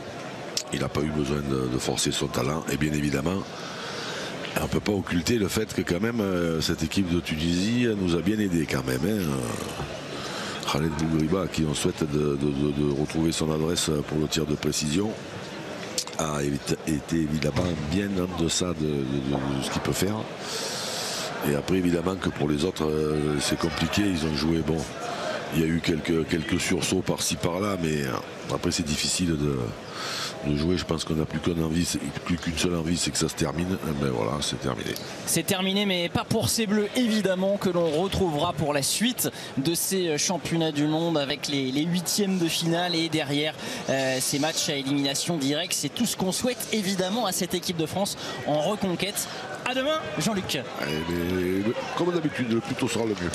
Il n'a pas eu besoin de forcer son talent. Et bien évidemment, on ne peut pas occulter le fait que quand même cette équipe de Tunisie nous a bien aidé quand même. Khaled Bougriba, à qui on souhaite de retrouver son adresse pour le tir de précision. a été évidemment bien en deçà de ce qu'il peut faire. Et après, évidemment que pour les autres, c'est compliqué. Ils ont joué, bon, il y a eu quelques sursauts par-ci par-là, mais après c'est difficile de jouer. Je pense qu'on n'a plus qu'une seule envie, c'est que ça se termine. Ben voilà, c'est terminé. C'est terminé, mais pas pour ces Bleus, évidemment, que l'on retrouvera pour la suite de ces championnats du monde avec les 8e de finale et derrière ces matchs à élimination directe. C'est tout ce qu'on souhaite, évidemment, à cette équipe de France en reconquête. À demain, Jean-Luc. Comme d'habitude, le plus tôt sera le mieux.